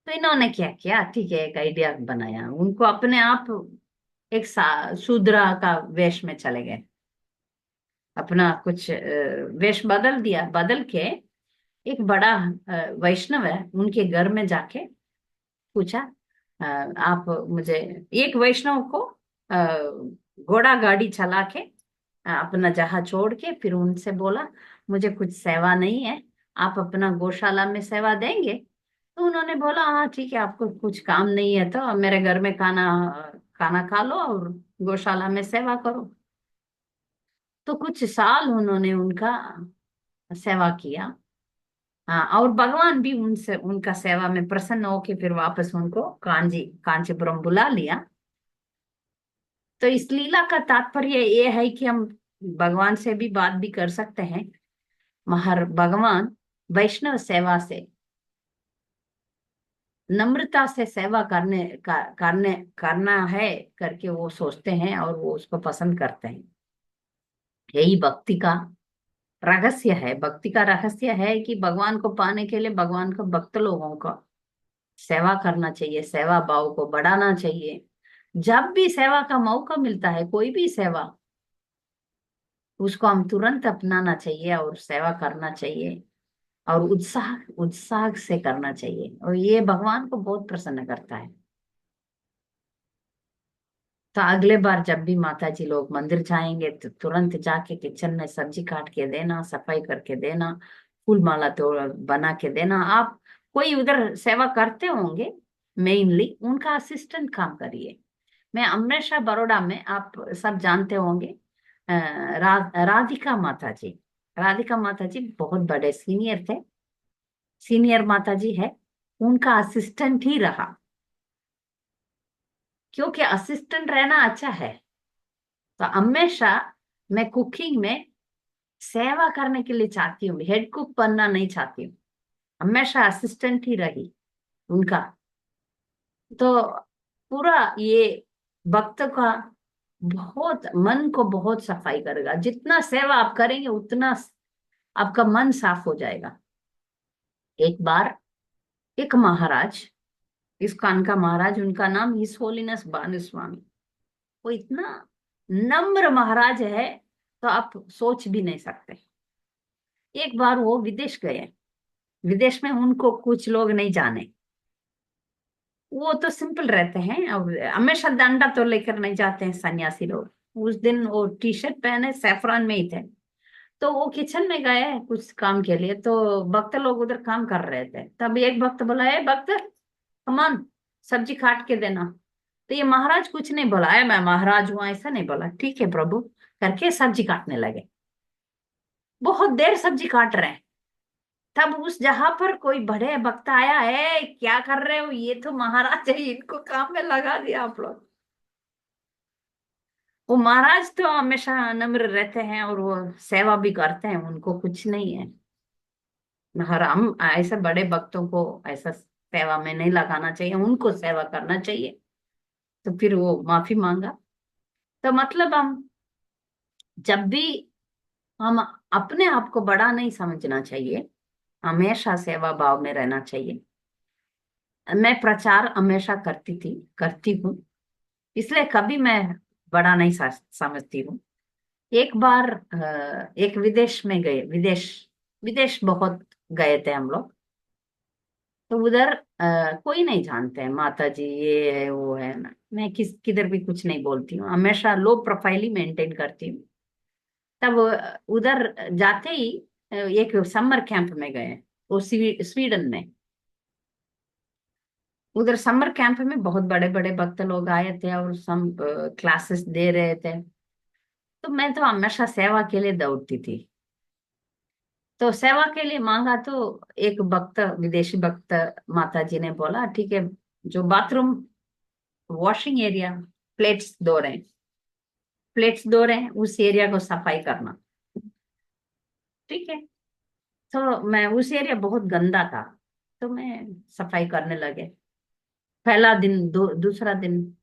तो इन्होंने क्या किया, ठीक है, एक आइडिया बनाया, उनको अपने आप एक शूद्र का वेश में चले गए, अपना कुछ वेश बदल दिया, बदल के एक बड़ा वैष्णव है उनके घर में जाके पूछा, आप मुझे, एक वैष्णव को घोड़ा गाड़ी चला के अपना जहाज छोड़ के फिर उनसे बोला, मुझे कुछ सेवा नहीं है, आप अपना गौशाला में सेवा देंगे? तो उन्होंने बोला हाँ ठीक है, आपको कुछ काम नहीं है तो अब मेरे घर में खाना खाना खा लो और गौशाला में सेवा करो। तो कुछ साल उन्होंने उनका सेवा किया। हाँ, और भगवान भी उनसे उनका सेवा में प्रसन्न होके फिर वापस उनको कांचीपुरम बुला लिया। तो इस लीला का तात्पर्य ये है कि हम भगवान से भी बात भी कर सकते हैं। महर भगवान वैष्णव सेवा से, नम्रता से सेवा करना है करके वो सोचते हैं और वो उसको पसंद करते हैं। यही भक्ति का रहस्य है। भक्ति का रहस्य है कि भगवान को पाने के लिए भगवान को भक्त लोगों का सेवा करना चाहिए, सेवा भाव को बढ़ाना चाहिए। जब भी सेवा का मौका मिलता है, कोई भी सेवा, उसको हम तुरंत अपनाना चाहिए और सेवा करना चाहिए और उत्साह उत्साह से करना चाहिए, और ये भगवान को बहुत प्रसन्न करता है। तो अगले बार जब भी माता जी लोग मंदिर जाएंगे तो तुरंत जाके किचन में सब्जी काट के देना, सफाई करके देना, फूल माला तो बना के देना। आप कोई उधर सेवा करते होंगे, मेइनली उनका असिस्टेंट काम करिए। मैं हमेशा बड़ौदा में, आप सब जानते होंगे, राधिका माता जी। राधिका माता जी बहुत बड़े सीनियर थे, सीनियर माता जी है, उनका असिस्टेंट ही रहा। क्योंकि असिस्टेंट रहना अच्छा है। तो हमेशा मैं कुकिंग में सेवा करने के लिए चाहती हूँ, हेड कुक बनना नहीं चाहती हूँ। हमेशा असिस्टेंट ही रही उनका। तो पूरा ये भक्त का बहुत मन को बहुत सफाई करेगा। जितना सेवा आप करेंगे उतना आपका मन साफ हो जाएगा। एक बार एक महाराज, इस्कॉन का महाराज, उनका नाम हिज होलीनेस भानु स्वामी, वो इतना नम्र महाराज है तो आप सोच भी नहीं सकते। एक बार वो विदेश गए। विदेश में उनको कुछ लोग नहीं जाने, वो तो सिंपल रहते हैं और हमेशा डंडा तो लेकर नहीं जाते हैं सन्यासी लोग। उस दिन वो टी शर्ट पहने सैफरान में ही थे। तो वो किचन में गए कुछ काम के लिए, तो भक्त लोग उधर काम कर रहे थे। तब एक भक्त बोला, है भक्त, कमान सब्जी काट के देना। तो ये महाराज कुछ नहीं बोला, है मैं महाराज हूं ऐसा नहीं बोला, ठीक है प्रभु करके सब्जी काटने लगे। बहुत देर सब्जी काट रहे हैं। तब उस जहां पर कोई बड़े भक्त आया, है क्या कर रहे हो, ये तो महाराज है, इनको काम में लगा दिया आप लोग। वो महाराज तो हमेशा नम्र रहते हैं और वो सेवा भी करते हैं, उनको कुछ नहीं है। हर हम ऐसे बड़े भक्तों को ऐसा सेवा में नहीं लगाना चाहिए, उनको सेवा करना चाहिए। तो फिर वो माफी मांगा। तो मतलब हम जब भी, हम अपने आप को बड़ा नहीं समझना चाहिए, हमेशा सेवा भाव में रहना चाहिए। मैं प्रचार हमेशा करती हूँ, इसलिए कभी मैं बड़ा नहीं समझती हूँ। एक बार एक विदेश में गए, विदेश विदेश बहुत गए थे हम लोग। तो उधर कोई नहीं जानते हैं माता जी ये है वो है ना, मैं किधर भी कुछ नहीं बोलती हूँ, हमेशा लो प्रोफाइल ही मेंटेन करती हूँ। तब उधर जाते ही एक समर कैंप में गए, वो स्वीडन में। उधर समर कैंप में बहुत बड़े बड़े भक्त लोग आए थे और सम क्लासेस दे रहे थे। तो मैं तो हमेशा सेवा के लिए दौड़ती थी। तो सेवा के लिए मांगा तो एक भक्त, विदेशी भक्त माता जी ने बोला ठीक है, जो बाथरूम वॉशिंग एरिया, प्लेट्स धो रहे हैं उस एरिया को सफाई करना। ठीक है। तो मैं, उस एरिया बहुत गंदा था, तो मैं सफाई करने लगे। पहला दिन, दूसरा दिन,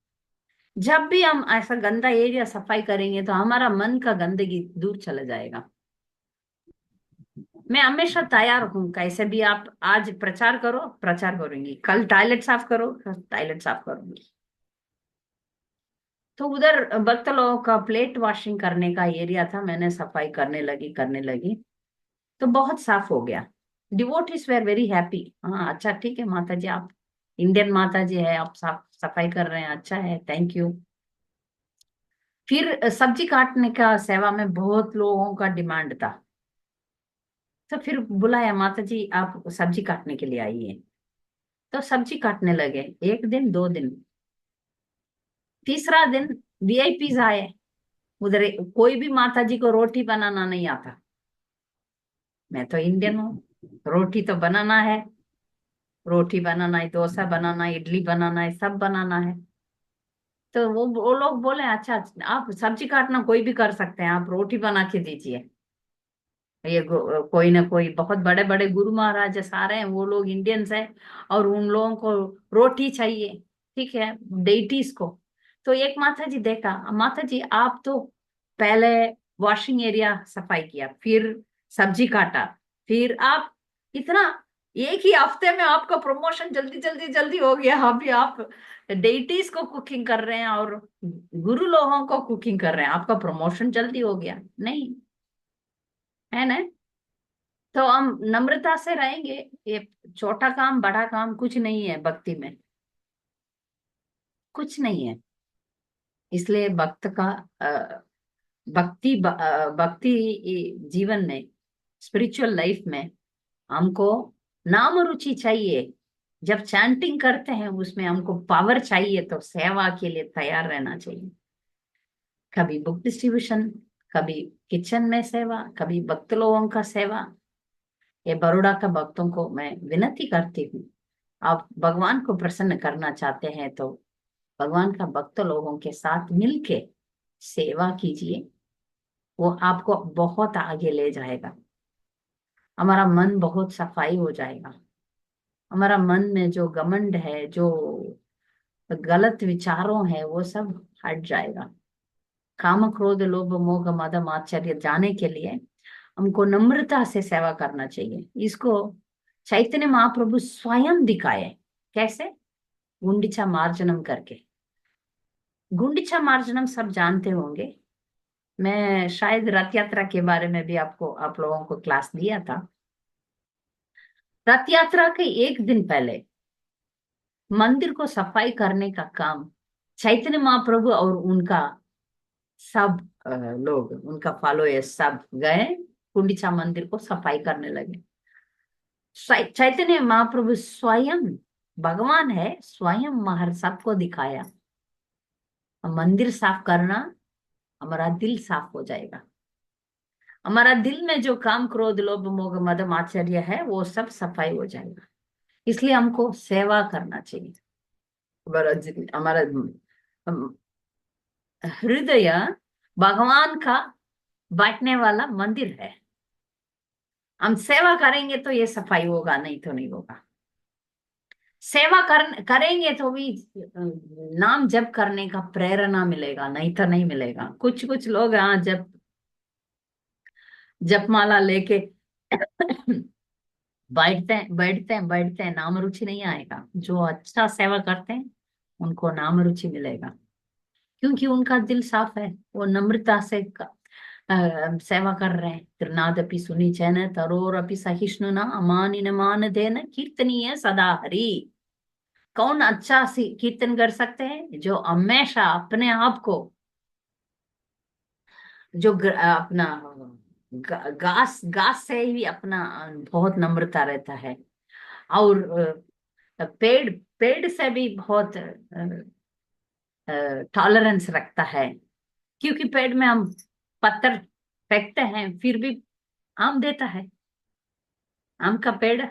जब भी हम ऐसा गंदा एरिया सफाई करेंगे तो हमारा मन का गंदगी दूर चला जाएगा। मैं हमेशा तैयार हूँ, कैसे भी आप आज प्रचार करो, प्रचार करूंगी, कल टॉयलेट साफ करो, टॉयलेट साफ करूंगी। तो उधर भक्त लोगों का प्लेट वॉशिंग करने का एरिया था, मैंने सफाई करने लगी तो बहुत साफ हो गया। Devotees were very happy. हाँ अच्छा ठीक है माता जी, आप इंडियन माता जी है, आप साफ सफाई कर रहे हैं, अच्छा है, थैंक यू। फिर सब्जी काटने का सेवा में बहुत लोगों का डिमांड था। तो फिर बुलाया, माता जी आप सब्जी काटने के लिए आइए। तो सब्जी काटने लगे, एक दिन, दो दिन, तीसरा दिन वीआईपीज आए उधर। कोई भी माता जी को रोटी बनाना नहीं आता। मैं तो इंडियन हूँ, रोटी तो बनाना है, रोटी बनाना है, डोसा बनाना है, इडली बनाना है, सब बनाना है। तो वो लोग बोले अच्छा, आप सब्जी काटना कोई भी कर सकते हैं, आप रोटी बना के दीजिए। ये कोई ना कोई बहुत बड़े बड़े गुरु महाराज सारे हैं, वो लोग इंडियंस हैं, और उन लोगों को रोटी चाहिए, ठीक है, डेटीज को। तो एक माता जी देखा, माता जी आप तो पहले वॉशिंग एरिया सफाई किया, फिर सब्जी काटा, फिर आप इतना एक ही हफ्ते में आपका प्रमोशन जल्दी जल्दी जल्दी हो गया, अभी आप डेटीज को कुकिंग कर रहे हैं और गुरु लोगों को कुकिंग कर रहे हैं, आपका प्रमोशन जल्दी हो गया नहीं, है ना? तो हम नम्रता से रहेंगे। ये छोटा काम बड़ा काम कुछ नहीं है भक्ति में, कुछ नहीं है। इसलिए भक्त का भक्ति जीवन में, स्पिरिचुअल लाइफ में हमको नाम रुचि चाहिए। जब चैंटिंग करते हैं उसमें हमको पावर चाहिए, तो सेवा के लिए तैयार रहना चाहिए। कभी बुक डिस्ट्रीब्यूशन, कभी किचन में सेवा, कभी भक्त लोगों का सेवा। ये बड़ौदा का भक्तों को मैं विनती करती हूँ, आप भगवान को प्रसन्न करना चाहते हैं तो भगवान का भक्त लोगों के साथ मिलके सेवा कीजिए, वो आपको बहुत आगे ले जाएगा। हमारा मन बहुत सफाई हो जाएगा, हमारा मन में जो घमंड है, जो गलत विचारों है, वो सब हट जाएगा। काम क्रोध लोभ मोह मद मात्सर्य जाने के लिए हमको नम्रता से सेवा करना चाहिए। इसको चैतन्य महाप्रभु स्वयं दिखाए। कैसे? गुंडिचा मार्जनम करके। गुंडिचा मार्जनम सब जानते होंगे, मैं शायद रथ यात्रा के बारे में भी आपको, आप लोगों को क्लास दिया था। रथ यात्रा के एक दिन पहले मंदिर को सफाई करने का काम चैतन्य महाप्रभु और उनका सब लोग, उनका फॉलोअर्स सब गए, गुंडीचा मंदिर को सफाई करने लगे। चैतन्य महाप्रभु स्वयं भगवान है, स्वयं महर सबको दिखाया, मंदिर साफ करना, हमारा दिल साफ हो जाएगा। हमारा दिल में जो काम क्रोध लोभ मोह मद मात्सर्य है वो सब सफाई हो जाएगा। इसलिए हमको सेवा करना चाहिए। हमारा हृदय भगवान का बैठने वाला मंदिर है। हम सेवा करेंगे तो ये सफाई होगा, नहीं तो नहीं होगा। सेवा करेंगे तो भी नाम जप करने का प्रेरणा मिलेगा, नहीं तो नहीं मिलेगा। कुछ कुछ लोग हाँ जप जपमाला लेके बैठते हैं, नाम रुचि नहीं आएगा। जो अच्छा सेवा करते हैं उनको नाम रुचि मिलेगा, क्योंकि उनका दिल साफ है, वो नम्रता से सेवा कर रहे हैं। त्रिनादपि सुनी चैन तरोरपि सहिष्णुना अमानिन मान देन कीर्तनीय सदा हरि। कौन अच्छा कीर्तन कर सकते हैं? जो हमेशा अपने आप को, जो अपना गास गास से ही अपना बहुत नम्रता रहता है, और पेड़ पेड़ से भी बहुत टॉलरेंस रखता है। क्योंकि पेड़ में हम पत्थर फेंकते हैं फिर भी आम देता है। आम का पेड़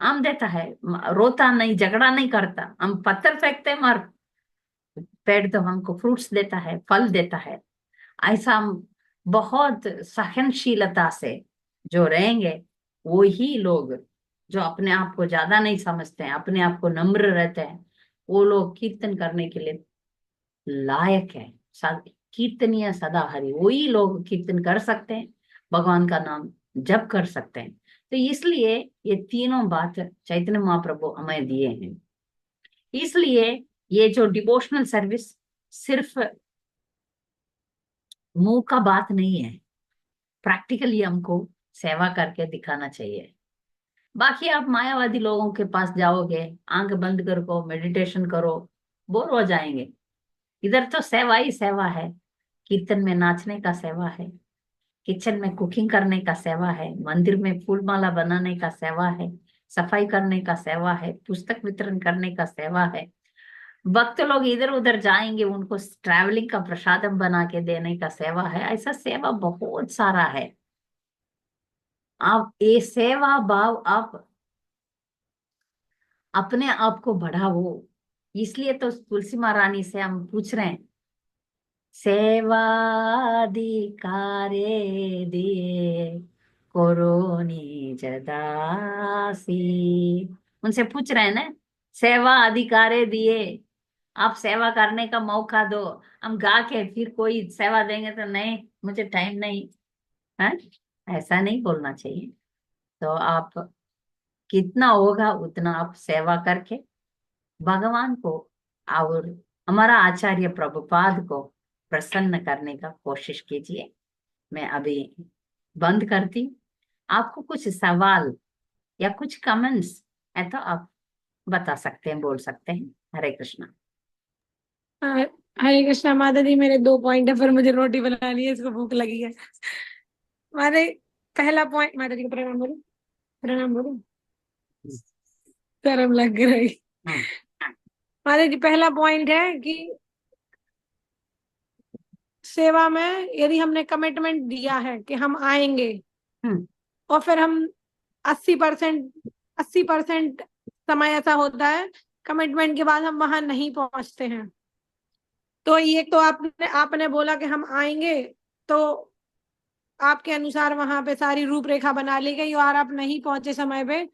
आम देता है, रोता नहीं, झगड़ा नहीं करता। हम पत्थर फेंकते हैं मर, पेड़ तो हमको फ्रूट्स देता है, फल देता है। ऐसा हम बहुत सहनशीलता से जो रहेंगे, वो ही लोग जो अपने आप को ज्यादा नहीं समझते हैं, अपने आप को नम्र रहते हैं, वो लोग कीर्तन करने के लिए लायक है। कीर्तनीय सदा हरि, वही लोग कीर्तन कर सकते हैं, भगवान का नाम जप कर सकते हैं। तो इसलिए ये तीनों बात चैतन्य महाप्रभु हमें दिए हैं। इसलिए ये जो डिवोशनल सर्विस सिर्फ मुंह का बात नहीं है, प्रैक्टिकली हमको सेवा करके दिखाना चाहिए। बाकी आप मायावादी लोगों के पास जाओगे, आंख बंद करो, मेडिटेशन करो, बोर हो जाएंगे। इधर तो सेवा ही सेवा है, कीर्तन में नाचने का सेवा है, किचन में कुकिंग करने का सेवा है, मंदिर में फूल माला बनाने का सेवा है, सफाई करने का सेवा है, पुस्तक वितरण करने का सेवा है। भक्त लोग इधर उधर जाएंगे, उनको ट्रैवलिंग का प्रसादम बना के देने का सेवा है। ऐसा सेवा बहुत सारा है। आप ये सेवा भाव आप अपने आप को बढ़ाओ। इसलिए तो तुलसी महारानी से हम पूछ रहे हैं, सेवाधिकारे दिए करो निज दासी। उनसे पूछ रहे हैं ना, सेवा अधिकारे दिए, आप सेवा करने का मौका दो। हम गा के फिर कोई सेवा देंगे तो नहीं, मुझे टाइम नहीं है, ऐसा नहीं बोलना चाहिए। तो आप कितना होगा उतना आप सेवा करके भगवान को और हमारा आचार्य प्रभुपाद को प्रसन्न करने का कोशिश कीजिए। मैं अभी बंद करती हूँ। आपको कुछ सवाल या कुछ कमेंट्स है तो आप बता सकते हैं, बोल सकते हैं। हरे कृष्णा। हाँ, हरे कृष्णा माता जी, मेरे 2 पॉइंट है, फिर मुझे रोटी बनानी है, इसको भूख लगी है। हमारे पहला पॉइंट, माता जी को प्रणाम बोलो, प्रणाम बोलो, शर्म लग रही। हम्म। माता जी, पहला पॉइंट है कि सेवा में यदि हमने कमिटमेंट दिया है कि हम आएंगे, हम्म। और फिर हम 80%, 80% समय ऐसा होता है कमिटमेंट के बाद हम वहां नहीं पहुंचते हैं। तो ये तो आपने आपने बोला कि हम आएंगे, तो आपके अनुसार वहां पे सारी रूपरेखा बना ली गई और आप नहीं पहुंचे समय पे,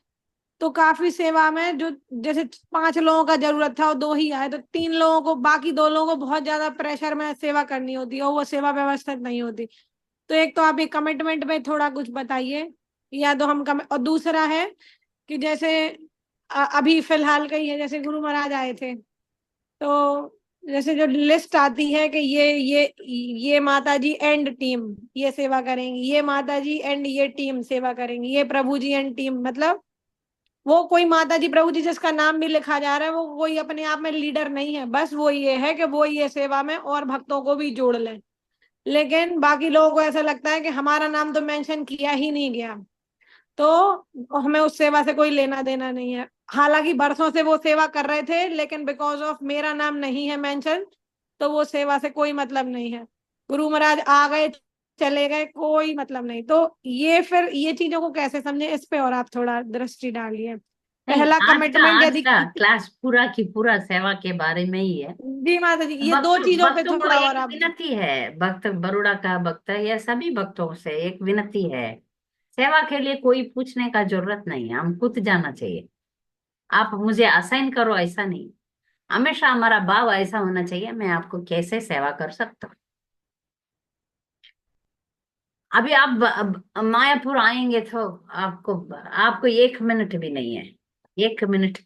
तो काफी सेवा में जो, जैसे 5 लोगों का जरूरत था और 2 ही आए, तो 3 लोगों को, बाकी 2 लोगों को बहुत ज्यादा प्रेशर में सेवा करनी होती है और वो सेवा व्यवस्थित नहीं होती। तो एक तो आप ये कमिटमेंट में थोड़ा कुछ बताइए, या तो और दूसरा है कि जैसे अभी फिलहाल का ही है, जैसे गुरु महाराज आए थे, तो जैसे जो लिस्ट आती है कि ये माता जी एंड टीम ये सेवा करेंगी, ये माता जी एंड ये टीम सेवा करेंगी, ये प्रभु जी एंड टीम, मतलब वो कोई माता जी प्रभु जी जिसका नाम भी लिखा जा रहा है, वो कोई अपने आप में लीडर नहीं है, बस वो ये है कि वो ये सेवा में और भक्तों को भी जोड़ ले। लेकिन बाकी लोगों को ऐसा लगता है कि हमारा नाम तो मेंशन किया ही नहीं गया, तो हमें उस सेवा से कोई लेना देना नहीं है। हालांकि बरसों से वो सेवा कर रहे थे, लेकिन बिकॉज ऑफ मेरा नाम नहीं है मेंशन, तो वो सेवा से कोई मतलब नहीं है। गुरु महाराज आ गए, चले गए, कोई मतलब नहीं। तो ये फिर ये चीजों को कैसे समझे, इस पे और आप थोड़ा दृष्टि डालिए। नहीं, पहला आज का कमिटमेंट आज यदि, का क्लास पूरा की पूरा सेवा के बारे में ही है। जी माता जी, ये भक्त 2 चीजों पे भक्तों को थोड़ा और एक आप। विनती है, भक्त बरोड़ा का भक्त है या सभी भक्तों से एक विनती है, सेवा के लिए कोई पूछने का जरूरत नहीं है, हम खुद जाना चाहिए। आप मुझे असाइन करो ऐसा नहीं, हमेशा हमारा भाव ऐसा होना चाहिए, मैं आपको कैसे सेवा कर सकता हूँ। अभी आप मायापुर आएंगे तो आपको आपको 1 मिनट भी नहीं है, 1 मिनट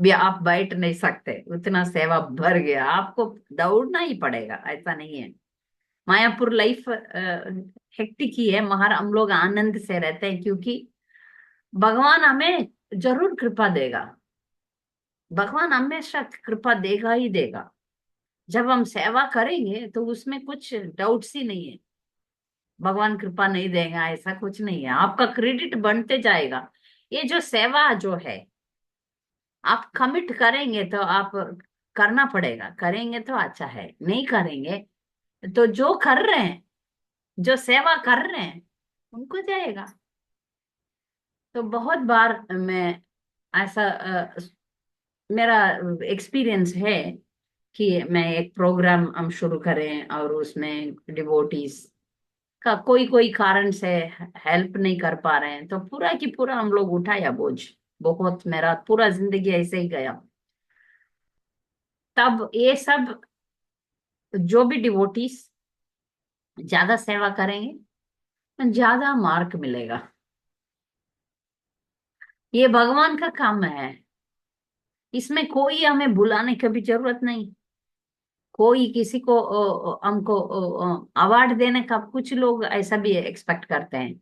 भी आप बैठ नहीं सकते, उतना सेवा भर गया, आपको दौड़ना ही पड़ेगा, ऐसा नहीं है। मायापुर लाइफ हेक्टिक ही है, मगर हम लोग आनंद से रहते हैं क्योंकि भगवान हमें जरूर कृपा देगा, भगवान हमेशा कृपा देगा ही देगा। जब हम सेवा करेंगे तो उसमें कुछ डाउट्स ही नहीं है, भगवान कृपा नहीं देगा ऐसा कुछ नहीं है, आपका क्रेडिट बढ़ते जाएगा। ये जो सेवा जो है, आप कमिट करेंगे तो आप करना पड़ेगा, करेंगे तो अच्छा है, नहीं करेंगे तो जो कर रहे हैं, जो सेवा कर रहे हैं उनको जाएगा। तो बहुत बार मैं ऐसा मेरा एक्सपीरियंस है कि मैं एक प्रोग्राम हम शुरू करें और उसमें डिवोटीज का कोई कोई कारण से हेल्प नहीं कर पा रहे हैं, तो पूरा की पूरा हम लोग उठाया बोझ, बहुत मेरा पूरा जिंदगी ऐसे ही गया। तब ये सब जो भी डिवोटीज ज्यादा सेवा करेंगे ज्यादा मार्क मिलेगा, ये भगवान का काम है, इसमें कोई हमें बुलाने की भी जरूरत नहीं, कोई किसी को हमको अवार्ड देने का, कुछ लोग ऐसा भी एक्सपेक्ट करते हैं।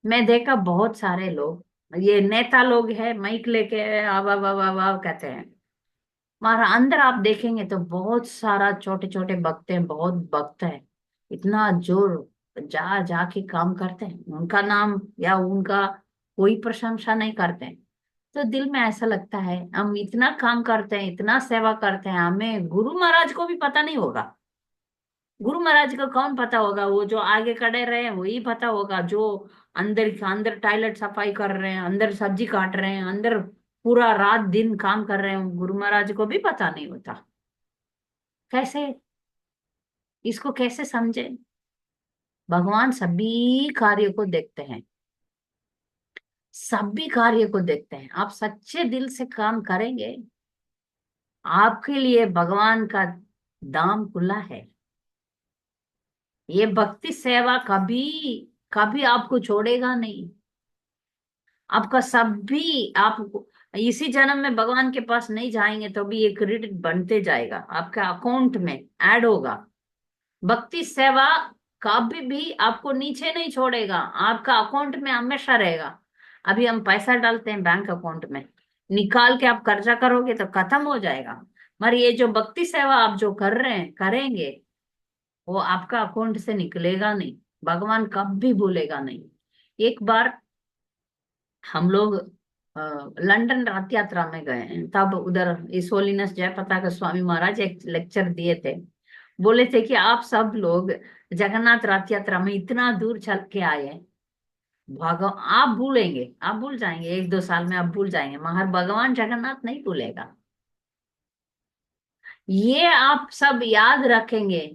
मैं देखा बहुत सारे लोग, ये नेता लोग हैं, माइक लेके वाह वाह वाह वाह कहते हैं, मगर अंदर आप देखेंगे तो बहुत सारा छोटे छोटे भक्त हैं, बहुत भक्त है, इतना जोर जा जाके काम करते हैं, उनका नाम या उनका कोई प्रशंसा नहीं करते हैं, तो दिल में ऐसा लगता है हम इतना काम करते हैं, इतना सेवा करते हैं, हमें गुरु महाराज को भी पता नहीं होगा। गुरु महाराज का कौन पता होगा, वो जो आगे खड़े रहे हैं वही पता होगा, जो अंदर अंदर टॉयलेट सफाई कर रहे हैं, अंदर सब्जी काट रहे हैं, अंदर पूरा रात दिन काम कर रहे हैं, गुरु महाराज को भी पता नहीं होता। कैसे, इसको कैसे समझे? भगवान सभी कार्य को देखते हैं, सभी कार्य को देखते हैं। आप सच्चे दिल से काम करेंगे, आपके लिए भगवान का दाम खुला है। ये भक्ति सेवा कभी कभी आपको छोड़ेगा नहीं। आपका सभी, आप इसी जन्म में भगवान के पास नहीं जाएंगे तो भी ये क्रेडिट बनते जाएगा, आपके अकाउंट में ऐड होगा। भक्ति सेवा कभी भी आपको नीचे नहीं छोड़ेगा, आपका अकाउंट में हमेशा रहेगा। अभी हम पैसा डालते हैं बैंक अकाउंट में, निकाल के आप कर्जा करोगे तो खत्म हो जाएगा। मगर ये जो भक्ति सेवा आप जो कर रहे हैं करेंगे, वो आपका अकाउंट से निकलेगा नहीं, भगवान कभी भूलेगा नहीं। एक बार हम लोग लंदन रथ यात्रा में गए हैं, तब उधर इस होलीनेस जयपताका स्वामी महाराज एक लेक्चर दिए थे। बोले थे कि आप सब लोग जगन्नाथ रथ यात्रा में इतना दूर चल के आए हैं, आप भूलेंगे, आप भूल जाएंगे, 1-2 साल में आप भूल जाएंगे, मगर भगवान जगन्नाथ नहीं भूलेगा। ये आप सब याद रखेंगे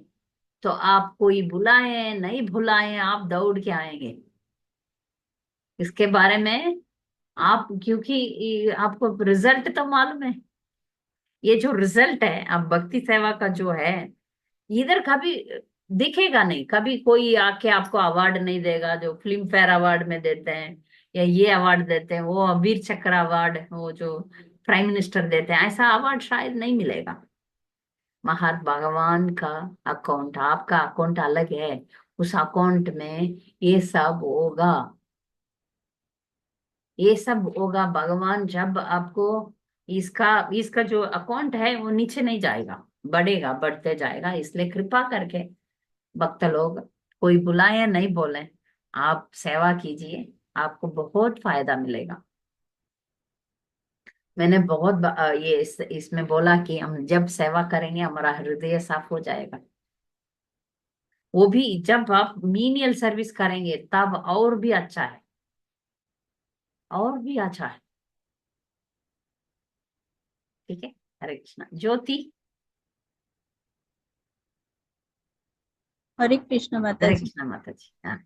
तो आप कोई बुलाए नहीं बुलाए आप दौड़ के आएंगे इसके बारे में। आप क्योंकि आपको रिजल्ट तो मालूम है, ये जो रिजल्ट है आप भक्ति सेवा का जो है, इधर कभी दिखेगा नहीं। कभी कोई आके आपको अवार्ड नहीं देगा जो फिल्म फेयर अवार्ड में देते हैं, या ये अवार्ड देते हैं, वो वीर चक्र अवार्ड वो जो प्राइम मिनिस्टर देते हैं, ऐसा अवार्ड शायद नहीं मिलेगा। मगर भगवान का अकाउंट, आपका अकाउंट अलग है, उस अकाउंट में ये सब होगा, ये सब होगा। भगवान जब आपको इसका इसका जो अकाउंट है वो नीचे नहीं जाएगा, बढ़ेगा, बढ़ते जाएगा। इसलिए कृपा करके भक्त लोग, कोई बुलाए या नहीं बोले, आप सेवा कीजिए, आपको बहुत फायदा मिलेगा। मैंने बहुत ये इसमें बोला कि हम जब सेवा करेंगे हमारा हृदय साफ हो जाएगा। वो भी जब आप मीनियल सर्विस करेंगे तब और भी अच्छा है, और भी अच्छा है। ठीक है। हरे कृष्णा। ज्योति। हरे कृष्ण माता हरे जी। कृष्णा माता जी। हाँ।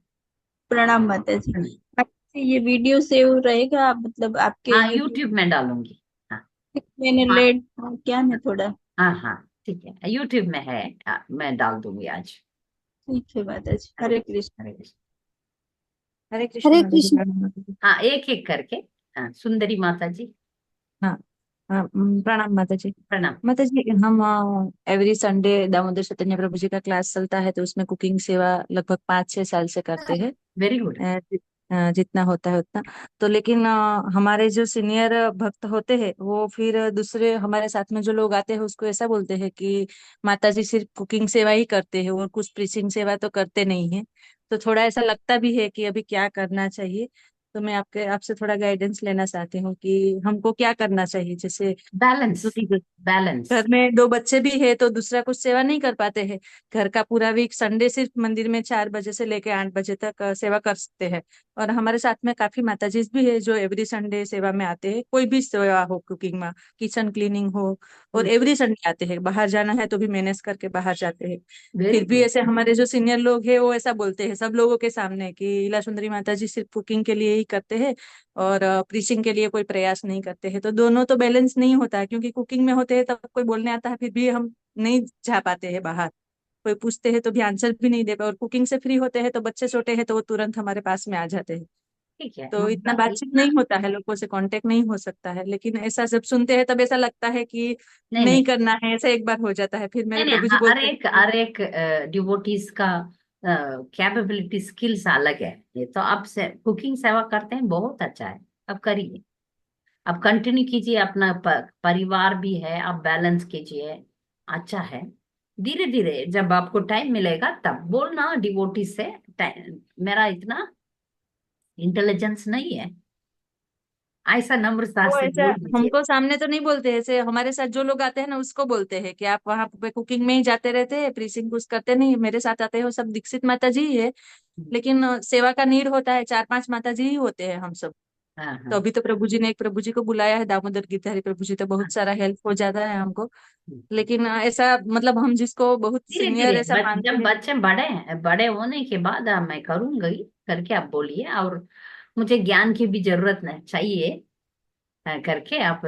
प्रणाम माता जी। हाँ। माता जी, ये वीडियो सेव रहेगा मतलब आपके हाँ, यूट्यूब? यूट्यूब में डालूंगी। हाँ। मैंने हाँ। लेट क्या है थोड़ा। हाँ। हाँ, ठीक है, यूट्यूब में है। मैं डाल दूंगी आज। ठीक है माता जी, हरे हरे कृष्ण, कृष्ण। हरे कृष्ण। हरे कृष्ण हरे माता जी, कृष्ण। प्रणाम माता जी। हाँ, एक एक करके। हाँ, सुंदरी माता जी। हाँ हाँ, प्रणाम माता जी। प्रणाम। माता जी, हम एवरी संडे दामोदर चैतन्य प्रभु जी का क्लास चलता है, तो उसमें कुकिंग सेवा लगभग 5-6 साल से करते हैं। Very good. जितना होता है उतना। तो लेकिन हमारे जो सीनियर भक्त होते हैं वो फिर दूसरे हमारे साथ में जो लोग आते हैं उसको ऐसा बोलते हैं कि माता जी सिर्फ कुकिंग सेवा ही करते हैं और कुछ प्रीचिंग सेवा तो करते नहीं है। तो थोड़ा ऐसा लगता भी है कि अभी क्या करना चाहिए। तो मैं आपसे थोड़ा गाइडेंस लेना चाहती हूँ कि हमको क्या करना चाहिए। जैसे बैलेंस। क्योंकि बैलेंस। घर में 2 बच्चे भी है तो दूसरा कुछ सेवा नहीं कर पाते हैं। घर का पूरा वीक संडे सिर्फ मंदिर में 4 बजे से लेके 8 बजे तक सेवा कर सकते हैं। और हमारे साथ में काफी माताजी भी है जो एवरी संडे सेवा में आते हैं, कोई भी सेवा हो, कुकिंग में, किचन क्लीनिंग हो, और एवरी संडे आते हैं। बाहर जाना है तो भी मैनेज करके बाहर जाते हैं। वेरी फिर भी गुड। ऐसे हमारे जो सीनियर लोग हैं वो ऐसा बोलते हैं सब लोगों के सामने कि इला सुंदरी माता जी सिर्फ कुकिंग के लिए ही करते हैं और प्रीचिंग के लिए कोई प्रयास नहीं करते हैं। तो दोनों तो बैलेंस नहीं होता है, क्योंकि कुकिंग में होते हैं तब कोई बोलने आता है फिर भी हम नहीं जा पाते हैं बाहर। कोई पूछते हैं तो भी आंसर भी नहीं दे पाए, और कुकिंग से फ्री होते हैं तो बच्चे छोटे हैं तो वो तुरंत हमारे पास में आ जाते हैं। ठीक है, तो इतना मतलब बातचीत नहीं होता है, लोगों से कांटेक्ट नहीं हो सकता है। लेकिन ऐसा जब सुनते हैं तब ऐसा लगता है कि नहीं नहीं नहीं करना है, ऐसा एक बार हो जाता है, फिर नहीं मेरे नहीं, प्रभु जी हर बोलते एक हैं हर एक डिवोटीज का कैपेबिलिटी स्किल्स अलग है। ये तो आप से कुकिंग सेवा करते हैं, बहुत अच्छा है, आप करिए, आप कंटिन्यू कीजिए। अपना परिवार भी है, आप बैलेंस कीजिए, अच्छा है। धीरे धीरे जब आपको टाइम मिलेगा तब बोलना डिवोटी से। मेरा इतना इंटेलिजेंस नहीं है, ऐसा नम्रता वो से ऐसा बोल दीजिए। हमको सामने तो नहीं बोलते, ऐसे हमारे साथ जो लोग आते हैं ना उसको बोलते हैं कि आप वहां पे कुकिंग में ही जाते रहते हैं, प्रीचिंग कुछ करते नहीं, मेरे साथ आते हो सब दीक्षित माता जी ही है। लेकिन सेवा का नीड होता है, 4-5 माता जी ही होते हैं हम सब। हाँ तो हाँ अभी तो प्रभु जी ने एक प्रभु जी को बुलाया है, दामोदर गिरधारी प्रभु जी, तो बहुत सारा हेल्प हो जाता है हमको। हाँ। लेकिन ऐसा मतलब हम जिसको बहुत धीरे धीरे सीनियर ऐसा मानते जब हैं। बच्चे बड़े होने के बाद मैं करूंगी करके आप बोलिए। और मुझे ज्ञान की भी जरूरत नहीं चाहिए करके आप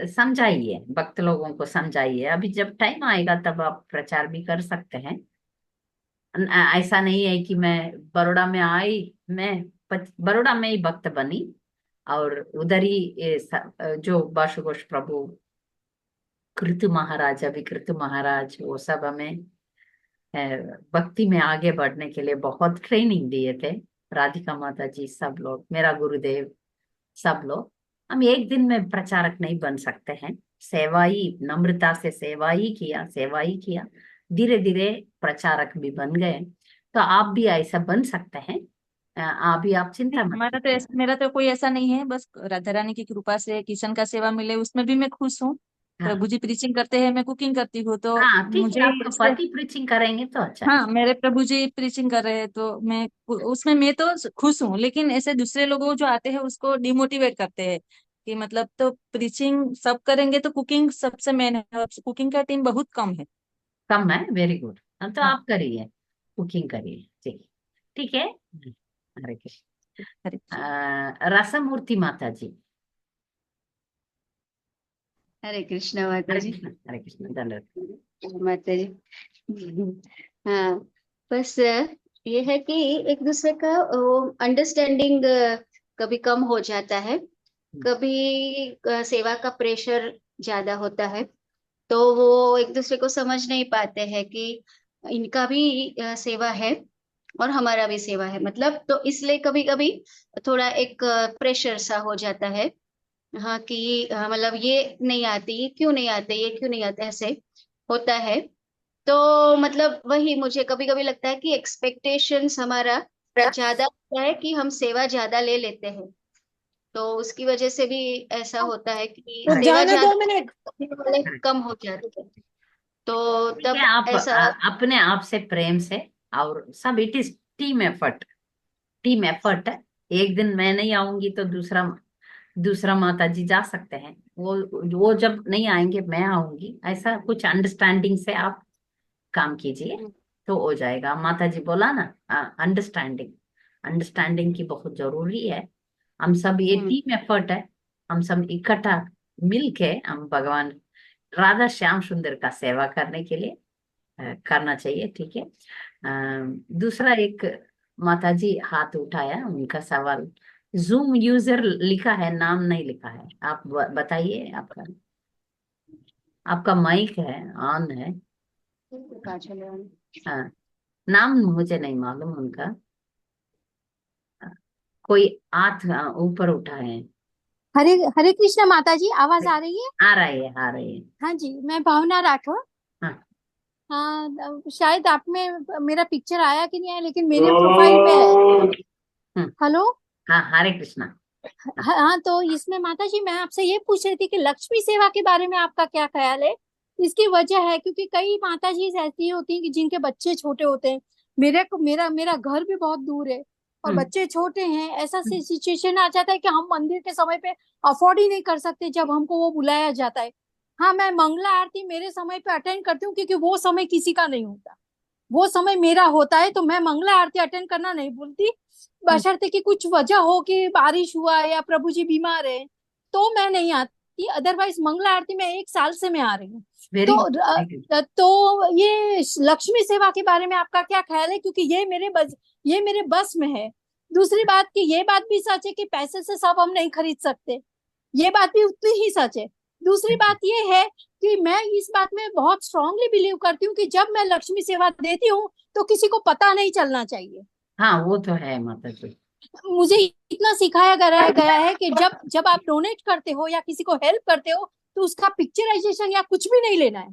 समझाइए, भक्त लोगों को समझाइए। अभी जब टाइम आएगा तब आप प्रचार भी कर सकते हैं। ऐसा नहीं है कि मैं बड़ौदा में आई, मैं बड़ौदा में ही भक्त बनी और उधर ही जो बाशुघोष प्रभु, कृत महाराज, अभी कृत महाराज, वो सब हमें अ, भक्ति में आगे बढ़ने के लिए बहुत ट्रेनिंग दिए थे। राधिका माता जी, सब लोग, मेरा गुरुदेव, सब लोग। हम एक दिन में प्रचारक नहीं बन सकते हैं। सेवा ही, नम्रता से सेवा ही किया, सेवा ही किया, धीरे धीरे प्रचारक भी बन गए। तो आप भी ऐसा बन सकते हैं। अभी आप चिंता मत हमारा तो कीजिए। मेरा तो कोई ऐसा नहीं है, बस राधा रानी की कृपा से किचन का सेवा मिले उसमें भी मैं खुश हूँ। हाँ प्रभु जी प्रीचिंग करते हैं, मैं कुकिंग करती हूँ, तो हाँ, ठीक है, मुझे आपका इससे। पति प्रीचिंग करेंगे तो अच्छा है। हाँ, मेरे प्रभु जी प्रीचिंग कर रहे हैं तो मैं उसमें मैं तो खुश हूँ, लेकिन ऐसे दूसरे लोग जो आते हैं उसको डिमोटिवेट करते हैं कि मतलब तो प्रीचिंग सब करेंगे तो कुकिंग सबसे मेन है, और कुकिंग का टीम बहुत कम है। कम है, वेरी गुड। तो हाँ। आप करिए, कुकिंग करिए, ठीक। ठीक है। हरे कृष्ण। हरे रसमूर्ति माता जी। हरे कृष्णा माता जी। हरे कृष्ण, धन्यवाद। माता जी। हाँ, बस ये है कि एक दूसरे का अंडरस्टैंडिंग कभी कम हो जाता है, कभी सेवा का प्रेशर ज्यादा होता है, तो वो एक दूसरे को समझ नहीं पाते हैं कि इनका भी सेवा है और हमारा भी सेवा है, मतलब तो इसलिए कभी कभी थोड़ा एक प्रेशर सा हो जाता है। हाँ कि मतलब ये नहीं आती, ये क्यों नहीं आते, ये क्यों नहीं आते, ऐसे होता है। तो मतलब वही मुझे कभी कभी लगता है कि एक्सपेक्टेशंस हमारा ज्यादा होता है कि हम सेवा ज्यादा ले लेते हैं, तो उसकी वजह से भी ऐसा होता है कि रुक सेवा जाओ ना ज्यादा 2 मिनट। करने वाले कम हो जाते हैं, तो ठीक है, तब आप ऐसा। अपने आप से प्रेम से, और सब it is team effort, team effort है। एक दिन मैं नहीं आऊंगी तो दूसरा दूसरा माता जी जा सकते हैं। वो जब नहीं आएंगे मैं आऊंगी, ऐसा कुछ अंडरस्टैंडिंग से आप काम कीजिए तो हो जाएगा। माता जी बोला ना, अंडरस्टैंडिंग, अंडरस्टैंडिंग की बहुत जरूरी है। हम सब, ये हम्म टीम एफर्ट है। हम सब इकट्ठा मिलके हम भगवान राधा श्याम सुंदर का सेवा करने के लिए करना चाहिए, ठीक है। दूसरा एक माता जी हाथ उठाया, उनका सवाल, जूम यूजर लिखा है, नाम नहीं लिखा है, आप बताइए। आपका आपका माइक है, ऑन है। कहाँ चले हम? हाँ, नाम मुझे नहीं मालूम उनका। कोई हाथ ऊपर उठा है। हरे हरे कृष्ण माता जी, आवाज आ रही है? आ रही है, आ रही है। हाँ जी, मैं भावना राठौर। हाँ हाँ, शायद आप में मेरा पिक्चर आया कि नहीं आया, लेकिन मेरे प्रोफाइल पे है। हम्म, हेलो। हाँ, हरे कृष्णा। हाँ, तो इसमें माता जी मैं आपसे ये पूछ रही थी कि लक्ष्मी सेवा के बारे में आपका क्या ख्याल है? इसकी वजह है क्योंकि कई माता जी ऐसी होती हैं कि जिनके बच्चे छोटे होते हैं। मेरे को मेरा मेरा घर भी बहुत दूर है और हम्म, बच्चे छोटे हैं, ऐसा हम्म, सिचुएशन आ जाता है कि हम मंदिर के समय पे अफोर्ड ही नहीं कर सकते जब हमको वो बुलाया जाता है। हाँ, मैं मंगला आरती मेरे समय पे अटेंड करती हूँ क्योंकि वो समय किसी का नहीं होता, वो समय मेरा होता है, तो मैं मंगला आरती अटेंड करना नहीं भूलती। हम्म। बशर्ते कि कुछ वजह हो कि बारिश हुआ या प्रभु जी बीमार है तो मैं नहीं आती, अदरवाइज मंगला आरती में 1 साल से मैं आ रही हूँ। वेरी तो गुड। ये लक्ष्मी सेवा के बारे में आपका क्या ख्याल है, क्योंकि ये मेरे बस में है। दूसरी बात कि ये बात भी सच है कि पैसे से सब हम नहीं खरीद सकते, ये बात भी उतनी ही सच है। दूसरी बात ये है कि मैं इस बात में बहुत स्ट्रांगली बिलीव करती हूँ कि जब मैं लक्ष्मी सेवा देती हूँ तो किसी को पता नहीं चलना चाहिए। हाँ, वो तो है माता जी। मुझे इतना सिखाया गया है कि जब जब आप डोनेट करते हो या किसी को हेल्प करते हो तो उसका पिक्चराइजेशन या कुछ भी नहीं लेना है।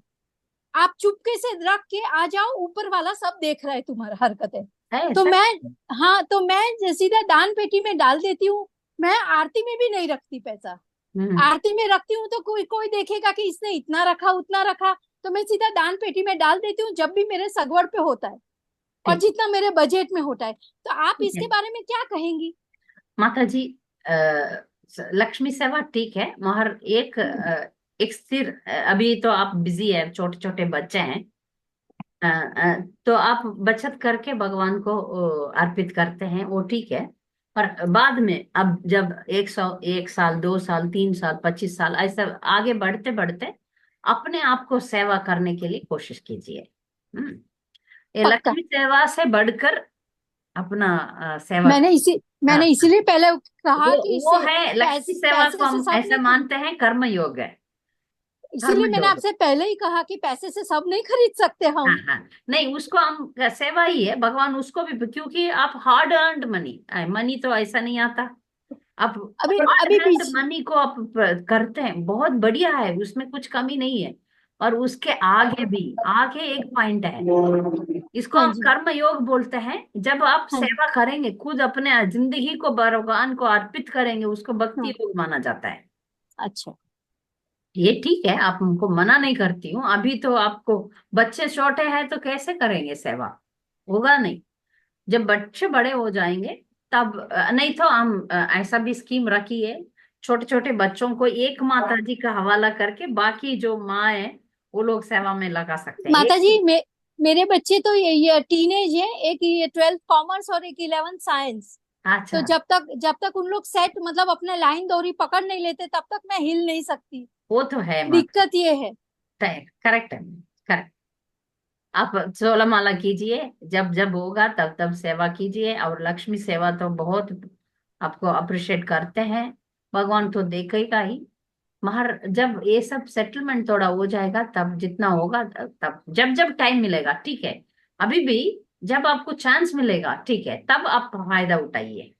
आप चुपके से रख के आ जाओ, ऊपर वाला सब देख रहा है तुम्हारा हरकतें। है तो सच। मैं, हाँ, तो मैं सीधा दान पेटी में डाल देती हूँ। मैं आरती में भी नहीं रखती पैसा। हम्म, आरती में रखती हूँ तो कोई कोई देखेगा कि इसने इतना रखा उतना रखा, तो मैं सीधा दान पेटी में डाल देती हूँ जब भी मेरे सगवड़ पे होता है और ठीक जितना मेरे बजट में होता है। तो आप ठीक इसके है बारे में क्या कहेंगी? माता जी। लक्ष्मी सेवा ठीक है, मगर एक स्थिर, अभी तो आप बिजी है, छोटे छोटे बच्चे हैं। तो आप बचत करके भगवान को अर्पित करते हैं, वो ठीक है। पर बाद में अब जब 1 साल 2 साल 3 साल 25 साल ऐसा आगे बढ़ते बढ़ते अपने आप को सेवा करने के लिए कोशिश कीजिए। ये पक्का। लक्ष्मी सेवा से बढ़कर अपना सेवा। मैंने हाँ, इसीलिए पहले कहा कि वो इससे है लक्ष्मी सेवा को पैसे से हम सब ऐसा नहीं, मानते हैं, कर्म योग है। कर्म इसीलिए मैंने योग। आपसे पहले ही कहा कि पैसे से सब नहीं खरीद सकते हाँ हम। हाँ, नहीं उसको हम सेवा ही है, भगवान उसको भी, क्योंकि आप हार्ड अर्नड मनी, मनी तो ऐसा नहीं आता। आप अभी हार्ड अभी अर्नड बीच मनी को आप करते हैं, बहुत बढ़िया है, उसमें कुछ कमी नहीं है। और उसके आगे भी आगे एक पॉइंट है, इसको हाँ हम जी, कर्म योग बोलते हैं। जब आप हाँ जी, सेवा करेंगे, खुद अपने जिंदगी को भगवान को अर्पित करेंगे, उसको भक्ति हाँ। योग माना जाता है। अच्छा। ये ठीक है, आप हमको मना नहीं करती हूँ। अभी तो आपको बच्चे छोटे हैं तो कैसे करेंगे सेवा, होगा नहीं। जब बच्चे बड़े हो जाएंगे तब नहीं तो हम ऐसा भी स्कीम रखी है, छोटे छोटे बच्चों को एक माता जी का हवाला करके बाकी जो माँ है वो लोग सेवा में लगा सकते हैं माता जी, एक। मेरे बच्चे तो ये टीनेज है, एक ये 12th कॉमर्स और एक 11th साइंस। तो अच्छा, जब तक उन लोग सेट मतलब अपने लाइन डोरी पकड़ नहीं लेते तब तक मैं हिल नहीं सकती। वो तो है माता। दिक्कत ये है। करेक्ट है, करेक्ट। आप 16 माला कीजिए, जब जब होगा तब तब सेवा कीजिए। और लक्ष्मी सेवा तो बहुत आपको अप्रिशिएट करते हैं, भगवान तो देखेगा ही। मगर जब ये सब सेटलमेंट थोड़ा हो जाएगा तब जितना होगा तब जब जब टाइम मिलेगा, ठीक है। अभी भी जब आपको चांस मिलेगा, ठीक है, तब आप फायदा उठाइए।